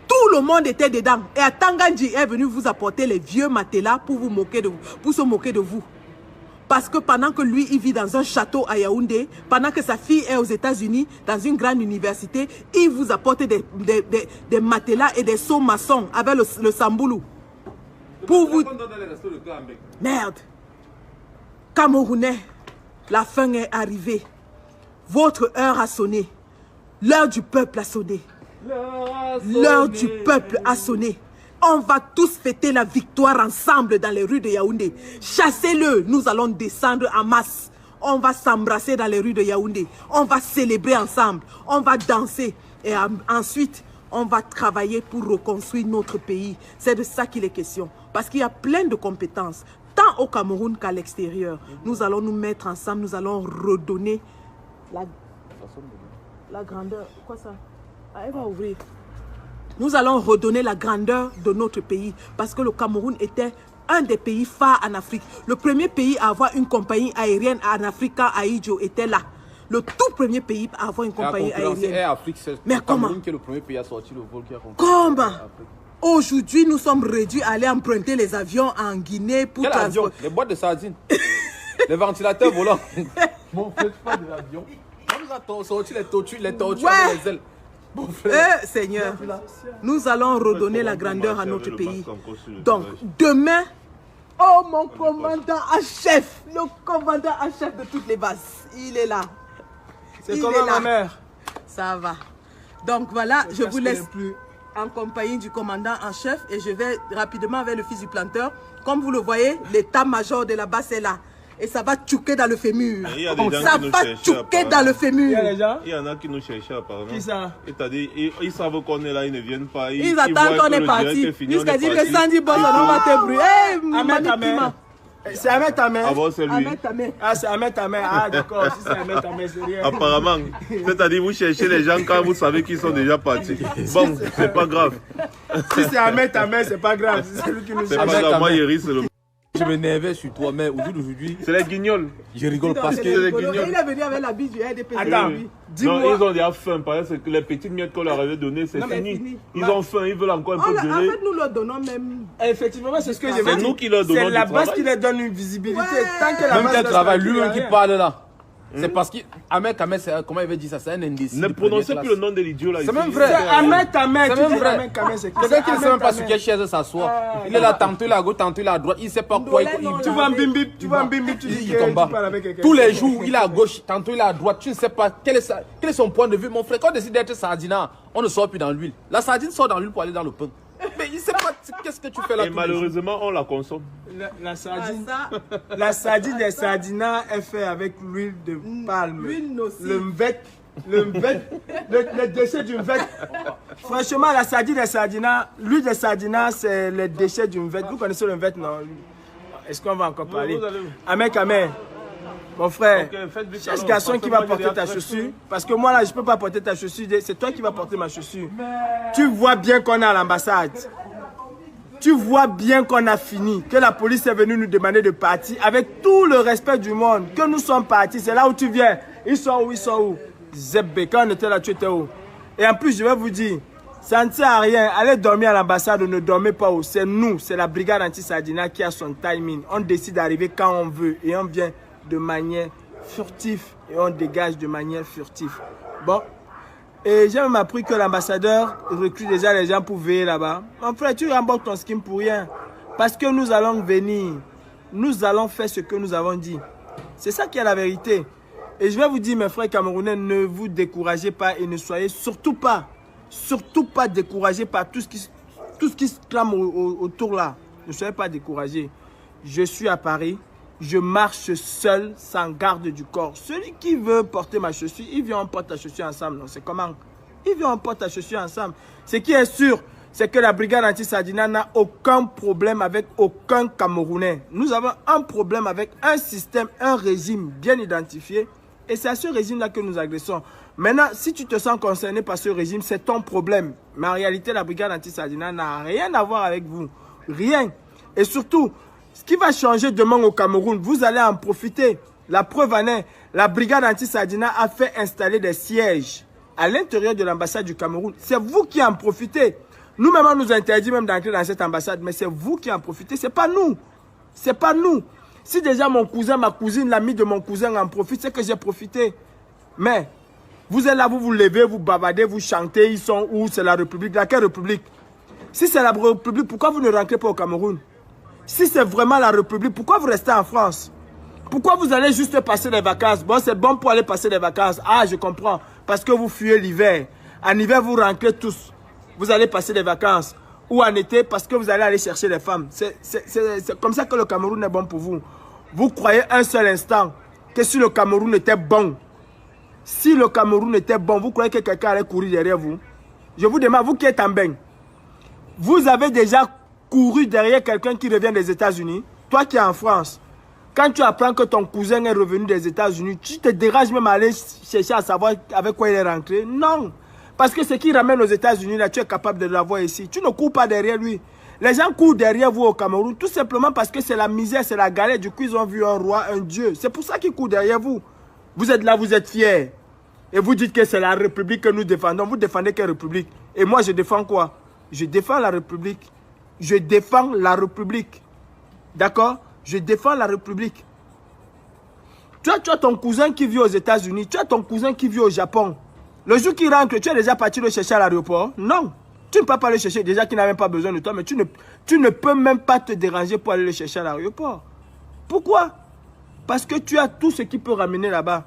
Tout le monde était dedans. Et Atangandji est venu vous apporter les vieux matelas pour vous moquer de vous, pour se moquer de vous. Parce que pendant que lui, il vit dans un château à Yaoundé, pendant que sa fille est aux États-Unis, dans une grande université, il vous apporte des matelas et des seaux maçons avec le samboulou. Pour vous... Merde. Camerounais, la fin est arrivée. Votre heure a sonné. L'heure du peuple a sonné. L'heure du peuple a sonné. On va tous fêter la victoire ensemble dans les rues de Yaoundé. Chassez-le, nous allons descendre en masse. On va s'embrasser dans les rues de Yaoundé. On va célébrer ensemble. On va danser. Et ensuite, on va travailler pour reconstruire notre pays. C'est de ça qu'il est question. Parce qu'il y a plein de compétences, tant au Cameroun qu'à l'extérieur. Nous allons nous mettre ensemble. Nous allons redonner la grandeur. Quoi ça? Ah, elle va ouvrir. Nous allons redonner la grandeur de notre pays parce que le Cameroun était un des pays phares en Afrique. Le premier pays à avoir une compagnie aérienne en Afrique quand Aïdjo était là. Le tout premier pays à avoir une compagnie aérienne. Afrique, mais comment? Qui est le premier pays à sortir le vol qui a comment? Aujourd'hui, nous sommes réduits à aller emprunter les avions en Guinée pour transporter. Les boîtes de sardines. Les ventilateurs volants. Mon frère, pas de l'avion. On nous a sorti les tortues avec les ailes. Seigneur, nous allons redonner la grandeur à notre pays. Donc, demain, oh mon commandant en chef, le commandant en chef de toutes les bases, il est là. C'est comment ma mère? Ça va. Donc voilà, je vous laisse en compagnie du commandant en chef et je vais rapidement vers le fils du planteur. Comme vous le voyez, l'état-major de la base est là. et ça va tchouquer dans le fémur. Il y a des gens Ça qui nous va cherchent, tchouquer dans le fémur. Il y a des gens. Il y en a qui nous cherchent apparemment. Qui ça? Et t'as dit, ils savent qu'on est là, ils ne viennent pas. Ils attendent qu'on est parti. Jusqu'à dire que Sandy Boss, on va te brûler. Ahmed Tamer. C'est Ahmed Tamer. Ah bon, c'est lui. Ahmed Tamer. Ah, c'est Ahmed Tamer. Ah, d'accord. Si c'est Ahmed Tamer, c'est rien. Apparemment. C'est-à-dire, vous cherchez les gens quand vous savez qu'ils sont déjà partis. Bon, c'est pas grave. Si c'est Ahmed Tamer, c'est pas grave. C'est lui qui nous C'est cherche. pas grave. Moi, Yeri, c'est le. Je m'énervais sur toi, mais aujourd'hui, C'est les guignols. je rigole parce que... Il est venu avec la bille du RDP. Attends. Non, Dis-moi. ils ont déjà faim. Par exemple, les petites miettes qu'on leur avait données, c'est Non, mais fini. fini. Ils ont faim, ils veulent encore un peu En gueuler. fait, nous leur donnons même. Effectivement, c'est ce que je veux C'est dire. nous qui leur donnons C'est du la base travail. qui leur donne une visibilité. Ouais. Tant que la Même base quel reste travail, tranquille, lui-même qui rien. parle là. C'est parce qu'Ahmed Tamer, comment il avait dit ça, c'est un indice. Ne prononcez plus le nom de l'idiot là. C'est ici. même vrai. C'est Ahmed Tamer. C'est Tu même dis vrai. Ahmed Tamer, c'est qui? Quelqu'un qui ne sait même pas Ahmed sur Tamer. quelle chaise s'asseoir. Il est là, tantôt il est à gauche, tantôt il est à droite. Il ne sait pas quoi. Tu vas en bim-bim, tu dis Il que tombe bas. tu parles avec quelqu'un. Tous les jours, il est à gauche, tantôt il est à droite. Tu ne sais pas quel est son point de vue. Mon frère, quand on décide d'être sardinat, on ne sort plus dans l'huile. La sardine sort dans l'huile pour aller dans le pain. Mais il ne sait pas qu'est-ce que tu fais là. Et malheureusement, on la consomme. La sardine. Ça, La sardine des sardinats est faite avec l'huile de palme. l'huile nocive. Le déchet d'une vête. Franchement, la sardine des sardinats, l'huile des sardinats, c'est le déchet d'une vête. Vous connaissez le vête, non? Est-ce qu'on va encore parler? vous allez- Ahmed Tamer, mon frère, Ok, faites vite cherche alors, garçon parce qui que va moi, j'ai porter déjà ta très chaussure. Parce que moi, là, je ne peux pas porter ta chaussure. C'est toi qui vas porter ma chaussure. Tu vois bien qu'on est à l'ambassade. Tu vois bien qu'on a fini, que la police est venue nous demander de partir avec tout le respect du monde, que nous sommes partis. C'est là où tu viens. Ils sont où? Ils sont où? Zebbe, quand on était là, tu étais où? Et en plus, je vais vous dire, ça ne sert à rien. Allez dormir à l'ambassade ou ne dormez pas où. C'est nous, c'est la brigade anti-sardina qui a son timing. On décide d'arriver quand on veut et on vient de manière furtive et on dégage de manière furtive. Bon. Et j'ai même appris que l'ambassadeur recrute déjà les gens pour veiller là-bas. Mon frère, tu rembourses ton skin pour rien. Parce que nous allons venir. Nous allons faire ce que nous avons dit. C'est ça qui est la vérité. Et je vais vous dire, mes frères camerounais, ne vous découragez pas et ne soyez surtout pas découragés par tout ce qui se clame autour là. Ne soyez pas découragés. Je suis à Paris. Je marche seul, sans garde du corps. Celui qui veut porter ma chaussure, il vient, on porte ta chaussure ensemble. Non, c'est comment? Il vient, on porte ta chaussure ensemble. Ce qui est sûr, c'est que la brigade anti-sardina n'a aucun problème avec aucun Camerounais. Nous avons un problème avec un système, un régime bien identifié. Et c'est à ce régime-là que nous agressons. Maintenant, si tu te sens concerné par ce régime, c'est ton problème. Mais en réalité, la brigade anti-sardina n'a rien à voir avec vous. Rien. Et surtout, ce qui va changer demain au Cameroun, vous allez en profiter. La preuve en est, la brigade anti-sardina a fait installer des sièges à l'intérieur de l'ambassade du Cameroun. C'est vous qui en profitez. Nous-mêmes, on nous interdit même d'entrer dans cette ambassade, mais c'est vous qui en profitez. C'est pas nous. C'est pas nous. Si déjà mon cousin, ma cousine, l'ami de mon cousin en profite, c'est que j'ai profité. Mais vous êtes là, vous vous levez, vous bavardez, vous chantez. Ils sont où? C'est la République. Laquelle République? Si c'est la République, pourquoi vous ne rentrez pas au Cameroun? Si c'est vraiment la République, pourquoi vous restez en France? Pourquoi vous allez juste passer les vacances? Bon, c'est bon pour aller passer les vacances. Ah, je comprends. Parce que vous fuyez l'hiver. En hiver, vous rentrez tous. Vous allez passer les vacances. Ou en été, parce que vous allez aller chercher les femmes. C'est comme ça que le Cameroun est bon pour vous. Vous croyez un seul instant que si le Cameroun était bon, vous croyez que quelqu'un allait courir derrière vous? Je vous demande, vous qui êtes en bain, vous avez déjà couru derrière quelqu'un qui revient des États-Unis? Toi qui es en France, quand tu apprends que ton cousin est revenu des États-Unis, tu te déranges même à aller chercher à savoir avec quoi il est rentré? Non. Parce que ce qui ramène aux États-Unis, là, tu es capable de l'avoir ici. Tu ne cours pas derrière lui. Les gens courent derrière vous au Cameroun, tout simplement parce que c'est la misère, c'est la galère. Du coup, ils ont vu un roi, un dieu. C'est pour ça qu'ils courent derrière vous. Vous êtes là, vous êtes fiers. Et vous dites que c'est la République que nous défendons. Vous défendez quelle République? Et moi, je défends quoi? Je défends la République. Je défends la République. D'accord? Je défends la République. Tu as ton cousin qui vit aux États-Unis. Tu as ton cousin qui vit au Japon. Le jour qu'il rentre, tu es déjà parti le chercher à l'aéroport? Non. Tu ne peux pas le chercher. Déjà qu'il n'a même pas besoin de toi. Mais tu ne peux même pas te déranger pour aller le chercher à l'aéroport. Pourquoi? Parce que tu as tout ce qui peut ramener là-bas.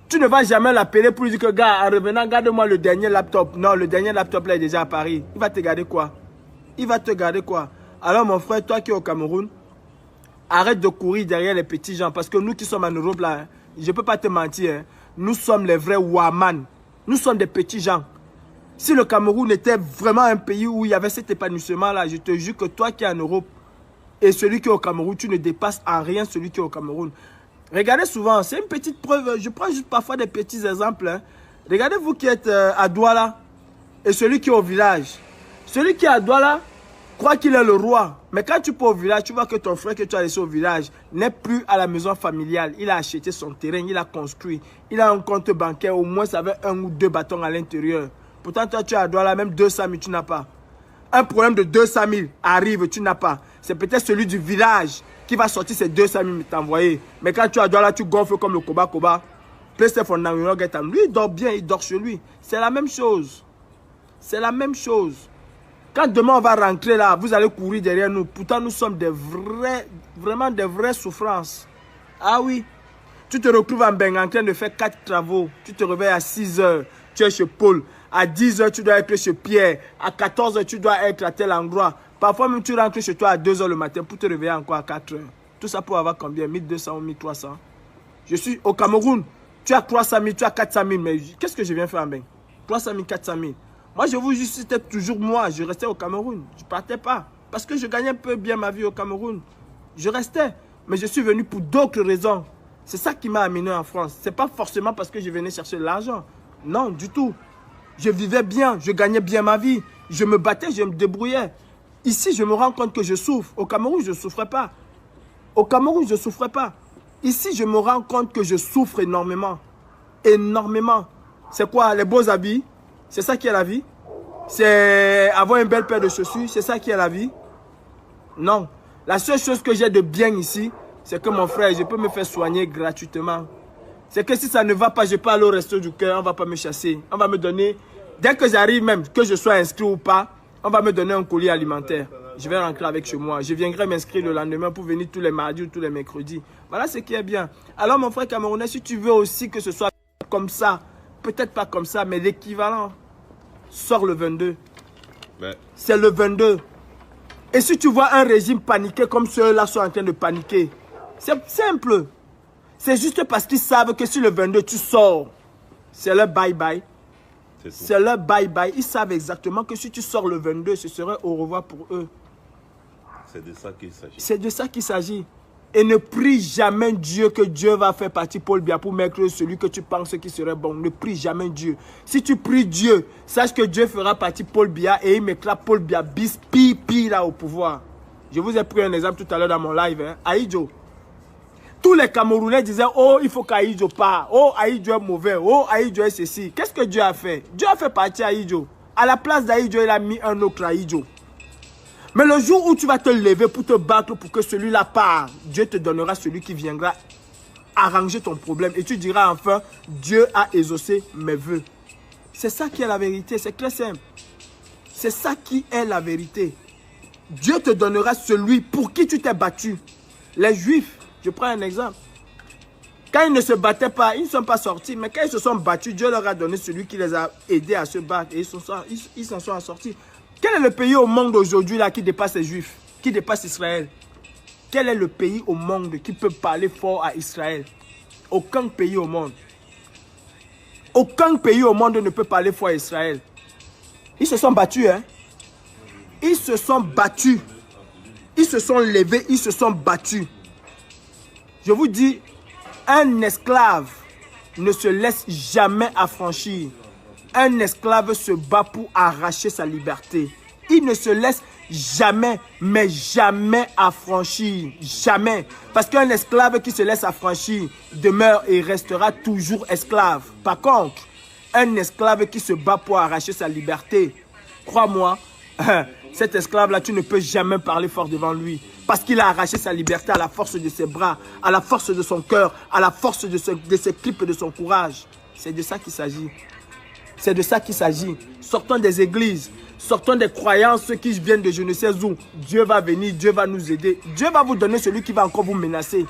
Tu ne vas jamais l'appeler pour lui dire que, gars, en revenant, garde-moi le dernier laptop. Non, le dernier laptop là est déjà à Paris. Il va te garder quoi? Il va te garder quoi? Alors mon frère, toi qui es au Cameroun, Arrête de courir derrière les petits gens. Parce que nous qui sommes en Europe, là, je ne peux pas te mentir, hein, nous sommes les vrais Ouaman. Nous sommes des petits gens. Si le Cameroun était vraiment un pays où il y avait cet épanouissement-là, je te jure que toi qui es en Europe et celui qui est au Cameroun, tu ne dépasses en rien celui qui est au Cameroun. Regardez souvent, c'est une petite preuve. Je prends juste parfois des petits exemples. Hein. Regardez vous qui êtes à Douala et celui qui est au village. Celui qui est à Douala croit qu'il est le roi. Mais quand tu pars au village, tu vois que ton frère que tu as laissé au village n'est plus à la maison familiale. Il a acheté son terrain, il a construit. Il a un compte bancaire, au moins ça avait 1 ou 2 bâtons à l'intérieur. Pourtant, toi, tu es à Douala, même 200 000, tu n'as pas. Un problème de 200 000 arrive, tu n'as pas. C'est peut-être celui du village qui va sortir ces 200 000 t'envoyer. Mais quand tu es à Douala, tu gonfles comme le Koba. Lui, il dort bien, il dort chez lui. C'est la même chose. C'est la même chose. Quand demain on va rentrer là, vous allez courir derrière nous. Pourtant, nous sommes vraiment des vraies souffrances. Ah oui. Tu te retrouves en Bengue en train de faire 4 travaux. Tu te réveilles à 6 h, tu es chez Paul. À 10 h, tu dois être chez Pierre. À 14 h, tu dois être à tel endroit. Parfois même, tu rentres chez toi à 2 h le matin pour te réveiller encore à 4 h. Tout ça pour avoir combien? 1200 ou 1300. Je suis au Cameroun. Tu as 300 000, tu as 400 000. Mais qu'est-ce que je viens faire en Bengue? 300 000, 400 000. Moi, je vous dis, c'était toujours moi. Je restais au Cameroun. Je ne partais pas. Parce que je gagnais un peu bien ma vie au Cameroun. Je restais. Mais je suis venu pour d'autres raisons. C'est ça qui m'a amené en France. Ce n'est pas forcément parce que je venais chercher de l'argent. Non, du tout. Je vivais bien. Je gagnais bien ma vie. Je me battais, je me débrouillais. Ici, je me rends compte que je souffre. Au Cameroun, je ne souffrais pas. Au Cameroun, je ne souffrais pas. Ici, je me rends compte que je souffre énormément. Énormément. C'est quoi? Les beaux habits? C'est ça qui est la vie? C'est avoir une belle paire de chaussures? C'est ça qui est la vie? Non. La seule chose que j'ai de bien ici, c'est que mon frère, je peux me faire soigner gratuitement. C'est que si ça ne va pas, je peux aller au resto du cœur, on ne va pas me chasser. On va me donner, dès que j'arrive même, que je sois inscrit ou pas, on va me donner un colis alimentaire. Je vais rentrer avec chez moi. Je viendrai m'inscrire le lendemain pour venir tous les mardis ou tous les mercredis. Voilà ce qui est bien. Alors mon frère camerounais, si tu veux aussi que ce soit comme ça, peut-être pas comme ça, mais l'équivalent, sort le 22. Ouais. C'est le 22. Et si tu vois un régime paniqué comme ceux-là sont en train de paniquer, c'est simple. C'est juste parce qu'ils savent que si le 22 tu sors, c'est leur bye-bye. C'est leur bye-bye. Ils savent exactement que si tu sors le 22, ce serait au revoir pour eux. C'est de ça qu'il s'agit. C'est de ça qu'il s'agit. Et ne prie jamais Dieu que Dieu va faire partie Paul Biya pour mettre celui que tu penses qui serait bon. Ne prie jamais Dieu. Si tu pries Dieu, sache que Dieu fera partie Paul Biya et il mettra Paul Biya bis pipi là au pouvoir. Je vous ai pris un exemple tout à l'heure dans mon live. Hein. Aïdjo. Tous les Camerounais disaient, oh, il faut qu'Aïdjo parte. Oh, Aïdjo est mauvais. Oh, Aïdjo est ceci. Qu'est-ce que Dieu a fait? Dieu a fait partie Aïdjo. À la place d'Aïdjo, il a mis un autre Aïdjo. Mais le jour où tu vas te lever pour te battre pour que celui-là parte, Dieu te donnera celui qui viendra arranger ton problème. Et tu diras enfin, Dieu a exaucé mes vœux. C'est ça qui est la vérité. C'est très simple. C'est ça qui est la vérité. Dieu te donnera celui pour qui tu t'es battu. Les Juifs, je prends un exemple. Quand ils ne se battaient pas, ils ne sont pas sortis. Mais quand ils se sont battus, Dieu leur a donné celui qui les a aidés à se battre. Et ils s'en sont sortis. Quel est le pays au monde aujourd'hui là qui dépasse les Juifs, qui dépasse Israël? Quel est le pays au monde qui peut parler fort à Israël? Aucun pays au monde. Aucun pays au monde ne peut parler fort à Israël. Ils se sont battus, hein? Ils se sont battus. Ils se sont levés, ils se sont battus. Je vous dis, un esclave ne se laisse jamais affranchir. Un esclave se bat pour arracher sa liberté. Il ne se laisse jamais, mais jamais affranchir. Jamais. Parce qu'un esclave qui se laisse affranchir demeure et restera toujours esclave. Par contre, un esclave qui se bat pour arracher sa liberté, crois-moi, cet esclave-là, tu ne peux jamais parler fort devant lui. Parce qu'il a arraché sa liberté à la force de ses bras, à la force de son cœur, à la force de ses tripes et de son courage. C'est de ça qu'il s'agit. C'est de ça qu'il s'agit. Sortons des églises, sortons des croyances qui viennent de je ne sais où. Dieu va venir, Dieu va nous aider. Dieu va vous donner celui qui va encore vous menacer.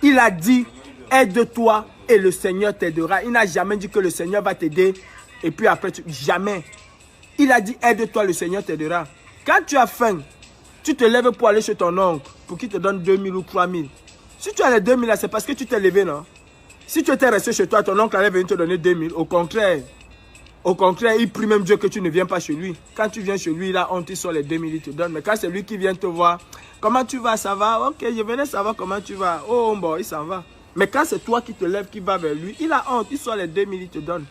Il a dit, aide-toi et le Seigneur t'aidera. Il n'a jamais dit que le Seigneur va t'aider et puis après, jamais. Il a dit, aide-toi, le Seigneur t'aidera. Quand tu as faim, Tu te lèves pour aller chez ton oncle, pour qu'il te donne 2000 ou 3000. Si tu as les 2000 là, c'est parce que tu t'es levé, non? Si tu étais resté chez toi, ton oncle allait venir te donner 2000. Au contraire, il prie même Dieu que tu ne viens pas chez lui. Quand tu viens chez lui, là, on te sort les 2000, il te donne. Mais quand c'est lui qui vient te voir, comment tu vas, ça va? Ok, je venais savoir comment tu vas. Oh, bon, il s'en va. Mais quand c'est toi qui te lèves, qui va vers lui, il a honte, il sort les 2000, il te donne.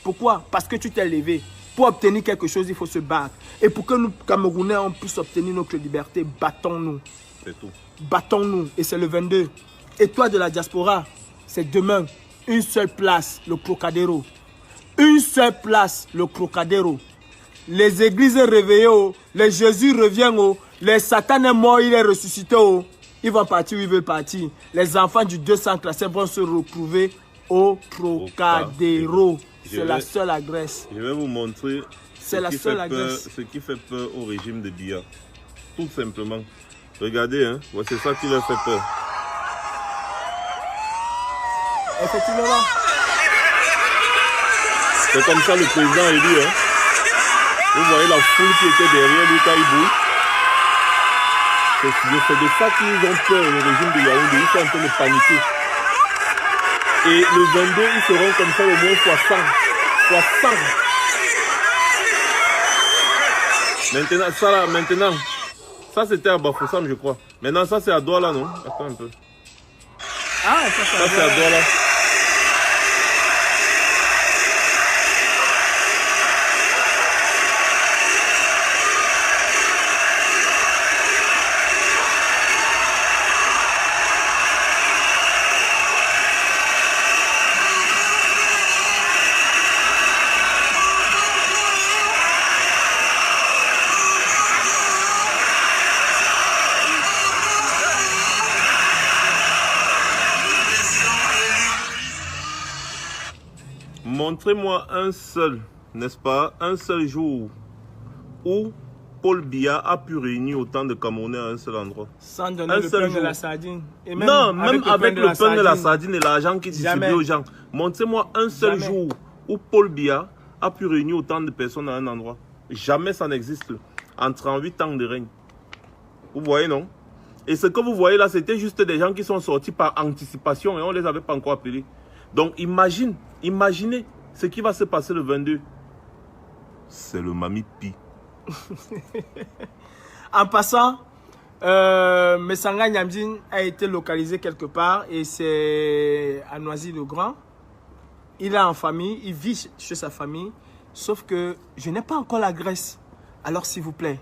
Pourquoi? Parce que tu t'es levé. Pour obtenir quelque chose, il faut se battre. Et pour que nous, Camerounais, on puisse obtenir notre liberté, battons-nous. C'est tout. Battons-nous. Et c'est le 22. Et toi de la diaspora, c'est demain. Une seule place, le Crocadero. Une seule place, le Crocadero. Les églises réveillées, oh. Les Jésus revient, oh. Les Satan est mort, il est ressuscité, oh. Ils vont partir où ils veulent partir. Les enfants du 200 classés vont se retrouver au Crocadero. C'est la seule adresse. Je vais vous montrer c'est la seule adresse. Ce qui fait peur au régime de Biya. Tout simplement. Regardez, hein. C'est ça qui leur fait peur. Effectivement. C'est comme ça le président est élu. Hein. Vous voyez la foule qui était derrière lui quand il bouge. C'est de ça qu'ils ont peur, le régime de Yaoundé. Ils sont en train de paniquer. Et le 22, ils seront comme ça au moins fois 100. Maintenant, ça c'était à Bafoussam, je crois. Maintenant, ça c'est à Douala, non? Attends un peu. Ah, ça c'est à Douala. Montrez-moi un seul, n'est-ce pas, un seul jour où Paul Biya a pu réunir autant de Camerounais à un seul endroit. Sans donner le pain de la sardine. Et même non, même avec le pain de la sardine et l'argent qu'il distribue Jamais. aux gens. Montrez-moi un seul jour où Paul Biya a pu réunir autant de personnes à un endroit. Jamais ça n'existe en 38 ans de règne. Vous voyez, non? Et ce que vous voyez là, c'était juste des gens qui sont sortis par anticipation et on ne les avait pas encore appelés. Donc imaginez ce qui va se passer le 22. C'est le Mami Pi. En passant, Messanga Nyamdine a été localisé quelque part et c'est à Noisy-le-Grand. Il est en famille, il vit chez sa famille, sauf que je n'ai pas encore l'adresse. Alors s'il vous plaît,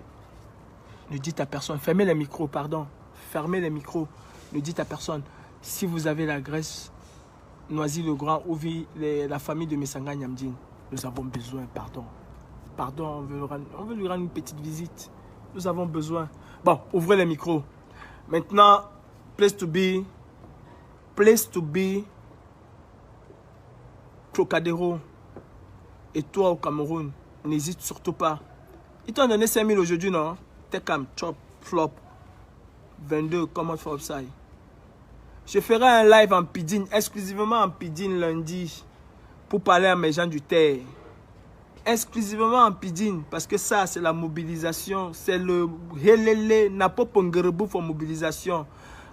ne dites à personne, fermez les micros, pardon, fermez les micros, ne dites à personne, si vous avez l'adresse Noisy-le-Grand où vit la famille de Messanga Nyamdine, nous avons besoin, pardon, on veut lui rendre une petite visite, nous avons besoin. Bon, ouvrez les micros. Maintenant, place to be, Crocadero. Et toi au Cameroun, n'hésite surtout pas. Ils t'ont donné 5000 aujourd'hui, non? T'es comme chop, flop, 22, comment for upside. Je ferai un live en Pidine, exclusivement en Pidine lundi, pour parler à mes gens du terre. Exclusivement en Pidine, parce que ça, c'est la mobilisation. C'est le helele, napo pongerebu pour mobilisation.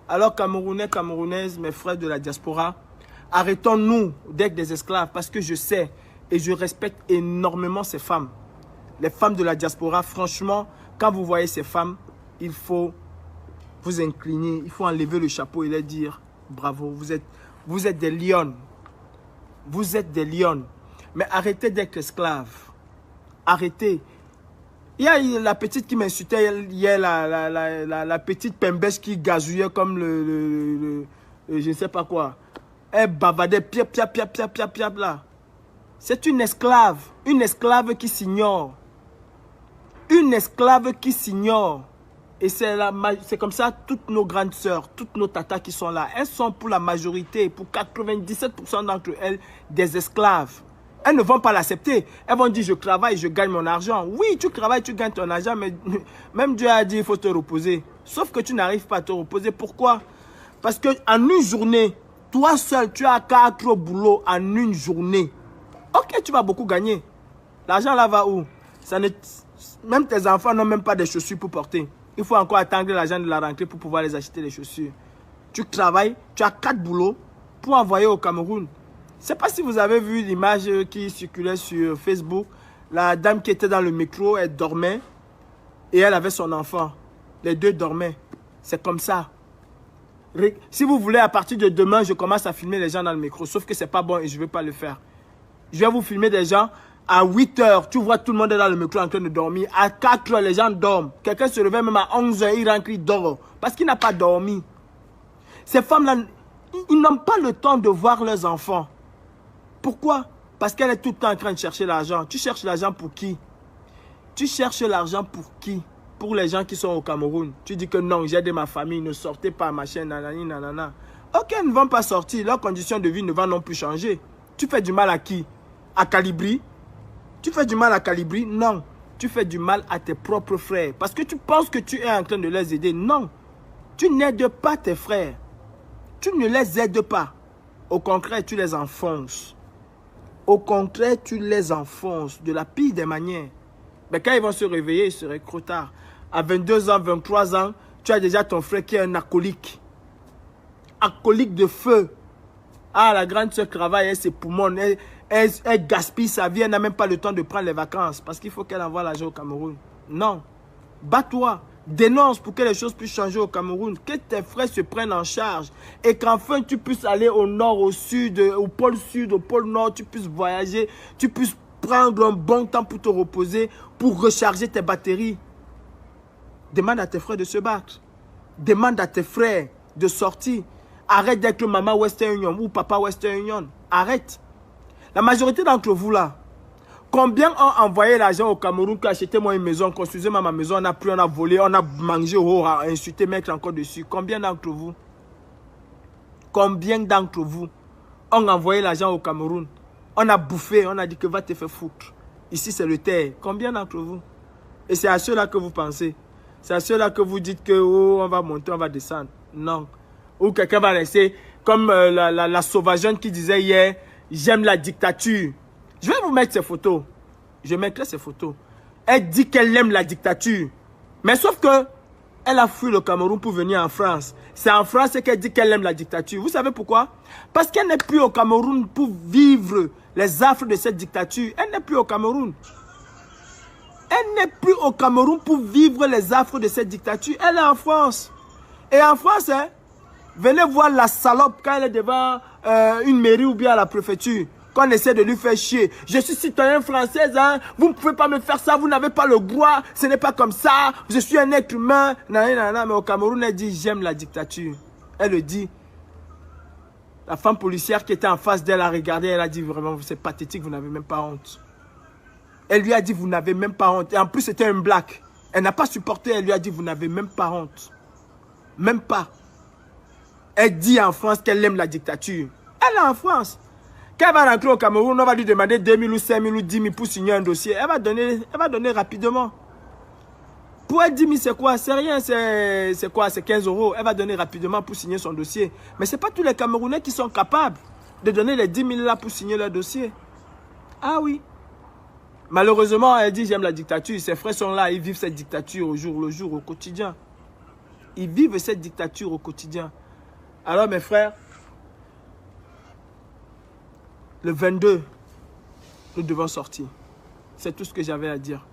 Alors, Camerounais, Camerounaises, mes frères de la diaspora, arrêtons-nous d'être des esclaves, parce que je sais et je respecte énormément ces femmes. Les femmes de la diaspora, franchement, quand vous voyez ces femmes, il faut vous incliner, il faut enlever le chapeau et leur dire bravo, vous êtes des lions. Vous êtes des lions. Mais arrêtez d'être esclaves. Arrêtez. Il y a la petite qui m'insultait, il y a la petite pembèche qui gazouillait comme je ne sais pas quoi. Elle bavardait, piap, piap, piap, piap, piap, piap, là. C'est une esclave qui s'ignore. Une esclave qui s'ignore. Et c'est comme ça, toutes nos grandes sœurs, toutes nos tatas qui sont là, elles sont pour la majorité, pour 97% d'entre elles, des esclaves. Elles ne vont pas l'accepter. Elles vont dire, je travaille, je gagne mon argent. Oui, tu travailles, tu gagnes ton argent, mais même Dieu a dit, il faut te reposer. Sauf que tu n'arrives pas à te reposer. Pourquoi? Parce qu'en une journée, toi seul, tu as 4 boulots en une journée. Ok, tu vas beaucoup gagner. L'argent là va où? Même tes enfants n'ont même pas de chaussures pour porter. Il faut encore attendre l'argent de la rentrée pour pouvoir les acheter les chaussures. Tu travailles, tu as 4 boulots pour envoyer au Cameroun. Je ne sais pas si vous avez vu l'image qui circulait sur Facebook. La dame qui était dans le métro, elle dormait et elle avait son enfant. Les deux dormaient. C'est comme ça. Si vous voulez, à partir de demain, je commence à filmer les gens dans le métro. Sauf que ce n'est pas bon et je ne vais pas le faire. Je vais vous filmer des gens à 8 h. Tu vois tout le monde est dans le métro en train de dormir. À 4 h, les gens dorment. Quelqu'un se réveille même à 11 h, il rentre, il dort. Parce qu'il n'a pas dormi. Ces femmes-là, ils n'ont pas le temps de voir leurs enfants. Pourquoi? Parce qu'elle est tout le temps en train de chercher l'argent. Tu cherches l'argent pour qui? Tu cherches l'argent pour qui? Pour les gens qui sont au Cameroun. Tu dis que non, j'ai aidé ma famille, ne sortez pas, machin, nanani, nanana. Ok, ils ne vont pas sortir. Leurs conditions de vie ne vont non plus changer. Tu fais du mal à qui? À Calibri? Tu fais du mal à Calibri? Non. Tu fais du mal à tes propres frères. Parce que tu penses que tu es en train de les aider. Non. Tu n'aides pas tes frères. Tu ne les aides pas. Au contraire, tu les enfonces. Au contraire, tu les enfonces de la pire des manières. Mais quand ils vont se réveiller, il serait trop tard. À 22 ans, 23 ans, tu as déjà ton frère qui est un alcoolique. Alcoolique de feu. Ah, la grande soeur travaille, elle ses poumons, elle gaspille sa vie, elle n'a même pas le temps de prendre les vacances. Parce qu'il faut qu'elle envoie l'argent au Cameroun. Non. Bats-toi. Dénonce pour que les choses puissent changer au Cameroun. Que tes frères se prennent en charge. Et qu'enfin tu puisses aller au nord, au sud, au pôle sud, au pôle nord. Tu puisses voyager. Tu puisses prendre un bon temps pour te reposer. Pour recharger tes batteries. Demande à tes frères de se battre. Demande à tes frères de sortir. Arrête d'être maman Western Union ou papa Western Union. Arrête. La majorité d'entre vous là, combien ont envoyé l'argent au Cameroun pour acheter moi une maison, construisez-moi ma maison, on a pris, on a volé, on a mangé, on a insulté, mettre encore dessus. Combien d'entre vous? Combien d'entre vous ont envoyé l'argent au Cameroun? On a bouffé, on a dit que va te faire foutre. Ici c'est le terre. Combien d'entre vous? Et c'est à ceux-là que vous pensez. C'est à ceux-là que vous dites que oh, on va monter, on va descendre. Non. Ou quelqu'un va rester comme la sauvageonne qui disait hier, j'aime la dictature. Je vais vous mettre ces photos. Je mettrai ces photos. Elle dit qu'elle aime la dictature. Mais sauf que elle a fui le Cameroun pour venir en France. C'est en France qu'elle dit qu'elle aime la dictature. Vous savez pourquoi? Parce qu'elle n'est plus au Cameroun pour vivre les affres de cette dictature. Elle n'est plus au Cameroun. Elle n'est plus au Cameroun pour vivre les affres de cette dictature. Elle est en France. Et en France, hein, venez voir la salope quand elle est devant une mairie ou bien à la préfecture. Qu'on essaie de lui faire chier. Je suis citoyen français, hein. Vous ne pouvez pas me faire ça, vous n'avez pas le droit. Ce n'est pas comme ça. Je suis un être humain. Mais au Cameroun, elle dit j'aime la dictature. Elle le dit. La femme policière qui était en face d'elle a regardé, elle a dit vraiment, c'est pathétique, vous n'avez même pas honte. Elle lui a dit, vous n'avez même pas honte. Et en plus, c'était un black. Elle n'a pas supporté, elle lui a dit, vous n'avez même pas honte. Même pas. Elle dit en France qu'elle aime la dictature. Elle est en France. Quand elle va rentrer au Cameroun, on va lui demander 2 000 ou 5 000 ou 10 000 pour signer un dossier. Elle va donner rapidement. Pour elle, 10 000, c'est quoi? C'est rien, c'est quoi? C'est 15 €. Elle va donner rapidement pour signer son dossier. Mais ce n'est pas tous les Camerounais qui sont capables de donner les 10 000 là pour signer leur dossier. Ah oui. Malheureusement, elle dit j'aime la dictature. Ses frères sont là, ils vivent cette dictature au jour le jour, au quotidien. Ils vivent cette dictature au quotidien. Alors mes frères, le 22, nous devons sortir. C'est tout ce que j'avais à dire.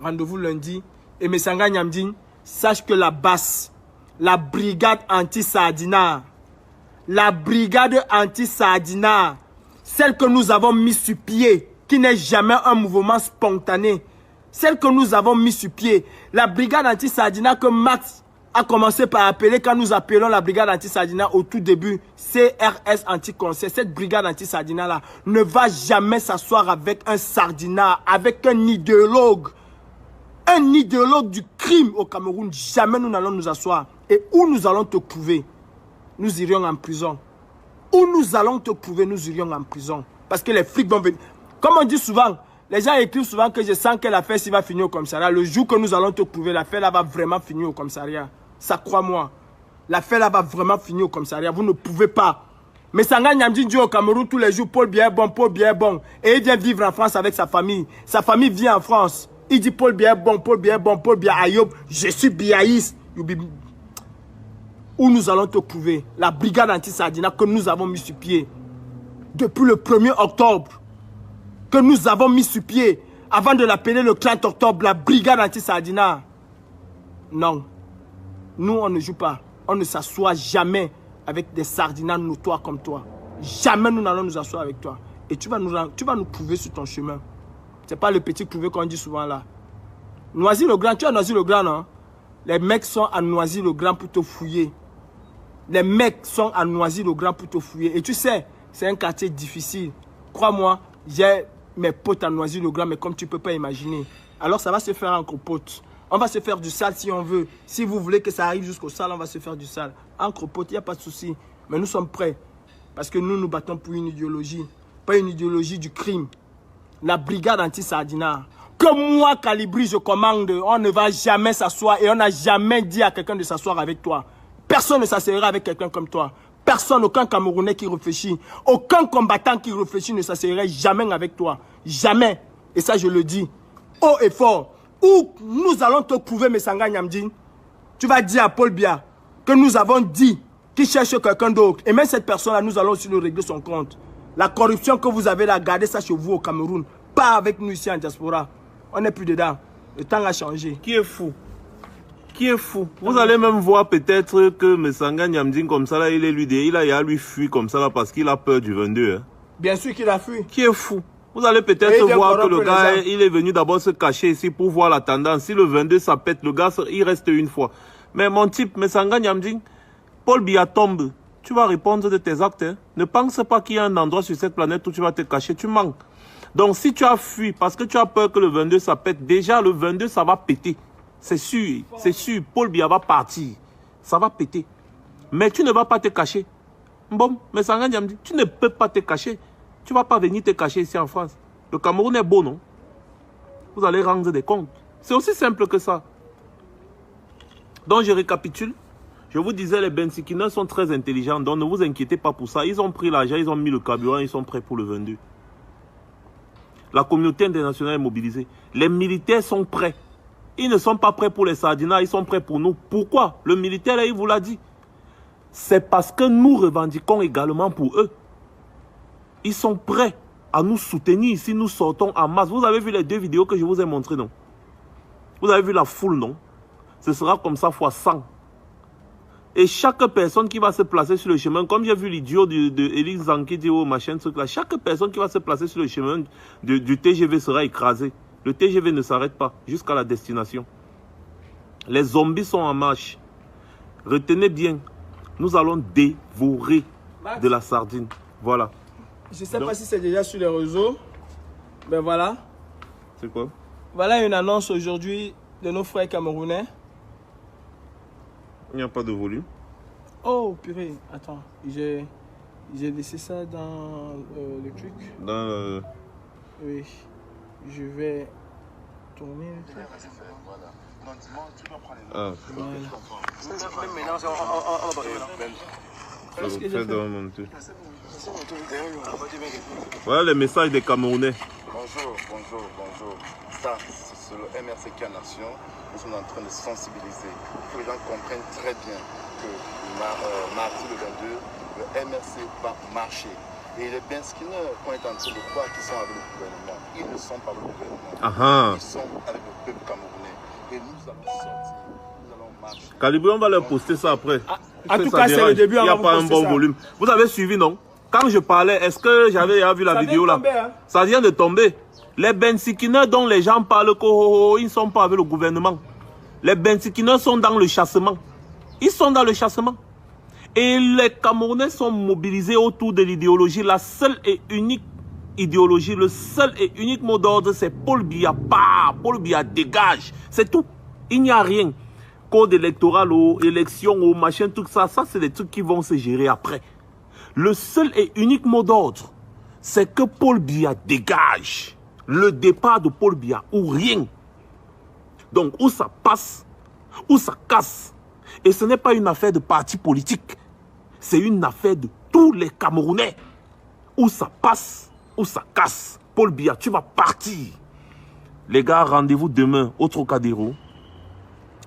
Rendez-vous lundi. Et Messanga Nyamdine, sache que la BAS, la brigade anti-Sardina, celle que nous avons mis sur pied, qui n'est jamais un mouvement spontané, celle que nous avons mis sur pied, la brigade anti-Sardina que Max a commencé par appeler quand nous appelons la brigade anti-Sardina au tout début, CRS anti-conseil. Cette brigade anti-Sardina là ne va jamais s'asseoir avec un Sardina, avec un idéologue du crime au Cameroun. Jamais nous n'allons nous asseoir. Et où nous allons te trouver, nous irions en prison. Où nous allons te trouver, nous irions en prison. Parce que les flics vont venir. Comme on dit souvent, les gens écrivent souvent que je sens que l'affaire va finir au commissariat. Le jour que nous allons te trouver, l'affaire là va vraiment finir au commissariat. Ça, crois-moi. L'affaire là va vraiment finir au commissariat. Vous ne pouvez pas. Mais Sanga Nyamdine dit au Cameroun tous les jours, Paul bien bon. Et il vient vivre en France avec sa famille. Sa famille vit en France. Il dit Paul Biya est bon, Paul Biya est bon, Paul Biya Ayoub, je suis biaïste. Où nous allons te prouver la brigade anti-Sardina que nous avons mis sur pied depuis le 1er octobre. Que nous avons mis sur pied avant de l'appeler le 30 octobre, la brigade anti-Sardina. Non. Nous, on ne joue pas. On ne s'assoit jamais avec des Sardinas notoires comme toi. Jamais nous n'allons nous asseoir avec toi. Et tu vas nous prouver sur ton chemin. Ce n'est pas le petit prouvé qu'on dit souvent là. Noisy-le-Grand, tu as Noisy-le-Grand, non? Les mecs sont à Noisy-le-Grand pour te fouiller. Les mecs sont à Noisy-le-Grand pour te fouiller. Et tu sais, c'est un quartier difficile. Crois-moi, j'ai mes potes à Noisy-le-Grand, mais comme tu ne peux pas imaginer. Alors ça va se faire entre potes. On va se faire du sale si on veut. Si vous voulez que ça arrive jusqu'au sale, on va se faire du sale. Entre potes, il n'y a pas de souci. Mais nous sommes prêts. Parce que nous nous battons pour une idéologie. Pas une idéologie du crime. La brigade anti-Sardina. Que moi, Calibri, je commande. On ne va jamais s'asseoir. Et on n'a jamais dit à quelqu'un de s'asseoir avec toi. Personne ne s'asseyera avec quelqu'un comme toi. Personne, aucun Camerounais qui réfléchit. Aucun combattant qui réfléchit ne s'asseyerait jamais avec toi. Jamais. Et ça, je le dis. Haut et fort. Où nous allons te prouver, Messanga Nyamdine. Tu vas dire à Paul Biya que nous avons dit qu'il cherche quelqu'un d'autre. Et même cette personne-là, nous allons aussi lui régler son compte. La corruption que vous avez là, gardez ça chez vous au Cameroun. Pas avec nous ici en diaspora. On n'est plus dedans. Le temps a changé. Qui est fou? Qui est fou? Vous allez même voir peut-être que Messanga Nyamdine comme ça, là, il est il a lui fui comme ça là parce qu'il a peur du 22. Hein. Bien sûr qu'il a fui. Qui est fou? Vous allez peut-être voir que le gars, il est venu d'abord se cacher ici pour voir la tendance. Si le 22 ça pète, le gars, il reste une fois. Mais mon type, Messanga Nyamdine, Paul Biya tombe. Tu vas répondre de tes actes. Hein. Ne pense pas qu'il y a un endroit sur cette planète où tu vas te cacher. Tu manques. Donc si tu as fui parce que tu as peur que le 22 ça pète, déjà le 22 ça va péter. C'est sûr, c'est sûr. Paul Biya va partir. Ça va péter. Mais tu ne vas pas te cacher. Bon, Messanga Nyamdine, tu ne peux pas te cacher. Tu ne vas pas venir te cacher ici en France. Le Cameroun est beau, non? Vous allez rendre des comptes. C'est aussi simple que ça. Donc je récapitule. Je vous disais, les Bensikina sont très intelligents. Donc ne vous inquiétez pas pour ça. Ils ont pris l'argent, ils ont mis le carburant, ils sont prêts pour le 22. La communauté internationale est mobilisée. Les militaires sont prêts. Ils ne sont pas prêts pour les Sardinas, ils sont prêts pour nous. Pourquoi? Le militaire, là, il vous l'a dit. C'est parce que nous revendiquons également pour eux. Ils sont prêts à nous soutenir si nous sortons en masse. Vous avez vu les 2 vidéos que je vous ai montrées, non? Vous avez vu la foule, non? Ce sera comme ça fois 100. Et chaque personne qui va se placer sur le chemin, comme j'ai vu l'idiot de Élise Zanki dire au machin, truc là, chaque personne qui va se placer sur le chemin du TGV sera écrasée. Le TGV ne s'arrête pas jusqu'à la destination. Les zombies sont en marche. Retenez bien, nous allons dévorer de la sardine. Voilà. Je ne sais pas si c'est déjà sur les réseaux. Ben voilà. C'est quoi? Voilà une annonce aujourd'hui de nos frères camerounais. Il n'y a pas de volume. Oh purée, attends. J'ai laissé ça dans le truc. Dans le... Oui. Je vais tourner. Ah, voilà les messages des Camerounais. Bonjour. Ça, c'est le MRCK Nation. Nous sommes en train de sensibiliser. Il faut que les gens comprennent très bien que mardi le 22, le MRC va marcher. Et les Bensikina qu'on est en train de croire qu'ils sont avec le gouvernement, ils ne sont pas avec le gouvernement. Ils sont avec le peuple camerounais. Et nous allons sortir, nous allons marcher. Calibri, on va leur poster ça après. En tout cas, c'est le début. Il n'y a pas un bon volume. Vous avez suivi, non? Quand je parlais, est-ce que j'avais vu la vidéo là? Ça vient de tomber. Les Bensikina dont les gens parlent, ils ne sont pas avec le gouvernement. Les Bensikina sont dans le chassement. Ils sont dans le chassement. Et les Camerounais sont mobilisés autour de l'idéologie. La seule et unique idéologie, le seul et unique mot d'ordre, c'est Paul Biya part, Paul Biya dégage. C'est tout. Il n'y a rien. Code électoral, élection, machin, tout ça, c'est des trucs qui vont se gérer après. Le seul et unique mot d'ordre, c'est que Paul Biya dégage. Le départ de Paul Biya ou rien. Donc, où ça passe, où ça casse. Et ce n'est pas une affaire de parti politique. C'est une affaire de tous les Camerounais. Où ça passe, où ça casse. Paul Biya, tu vas partir. Les gars, rendez-vous demain au Trocadéro.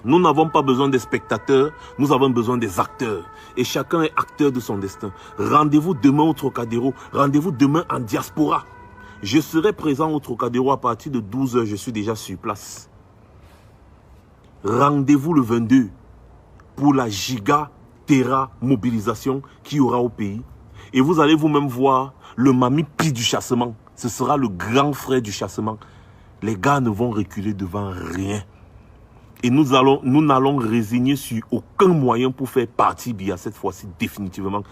Nous n'avons pas besoin des spectateurs, nous avons besoin des acteurs. Et chacun est acteur de son destin. Rendez-vous demain au Trocadéro. Rendez-vous demain en diaspora. Je serai présent au Trocadéro à partir de 12 h. Je suis déjà sur place. Rendez-vous le 22 pour la giga-terra mobilisation qu'il y aura au pays. Et vous allez vous-même voir le Mami Pi du chassement. Ce sera le grand frère du chassement. Les gars ne vont reculer devant rien. Et nous n'allons résigner sur aucun moyen pour faire partie Biya cette fois-ci définitivement.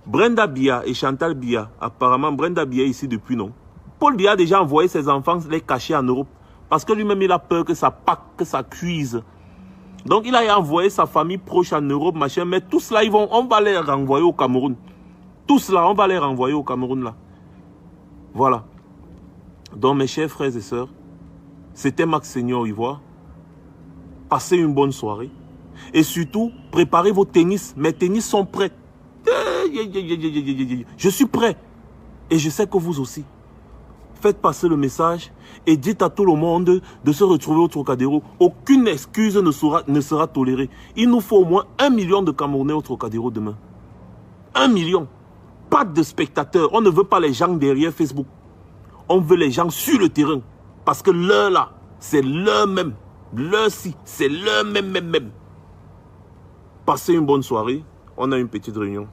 Brenda Biya et Chantal Biya, apparemment Brenda Biya ici depuis non. Paul Biya a déjà envoyé ses enfants les cacher en Europe. Parce que lui-même il a peur que ça pack, que ça cuise. Donc il a envoyé sa famille proche en Europe, machin. Mais tous là, on va les renvoyer au Cameroun. Tous là, on va les renvoyer au Cameroun là. Voilà. Donc mes chers frères et sœurs, c'était Max Seigneur Ivoire. Passez une bonne soirée. Et surtout, préparez vos tennis. Mes tennis sont prêts. Je suis prêt. Et je sais que vous aussi. Faites passer le message et dites à tout le monde de se retrouver au Trocadéro. Aucune excuse ne sera tolérée. Il nous faut au moins 1 million de Camerounais au Trocadéro demain. 1 million. Pas de spectateurs. On ne veut pas les gens derrière Facebook. On veut les gens sur le terrain. Parce que l'heure là, c'est l'heure même. L'heure-ci, c'est l'heure même. Passez une bonne soirée. On a une petite réunion.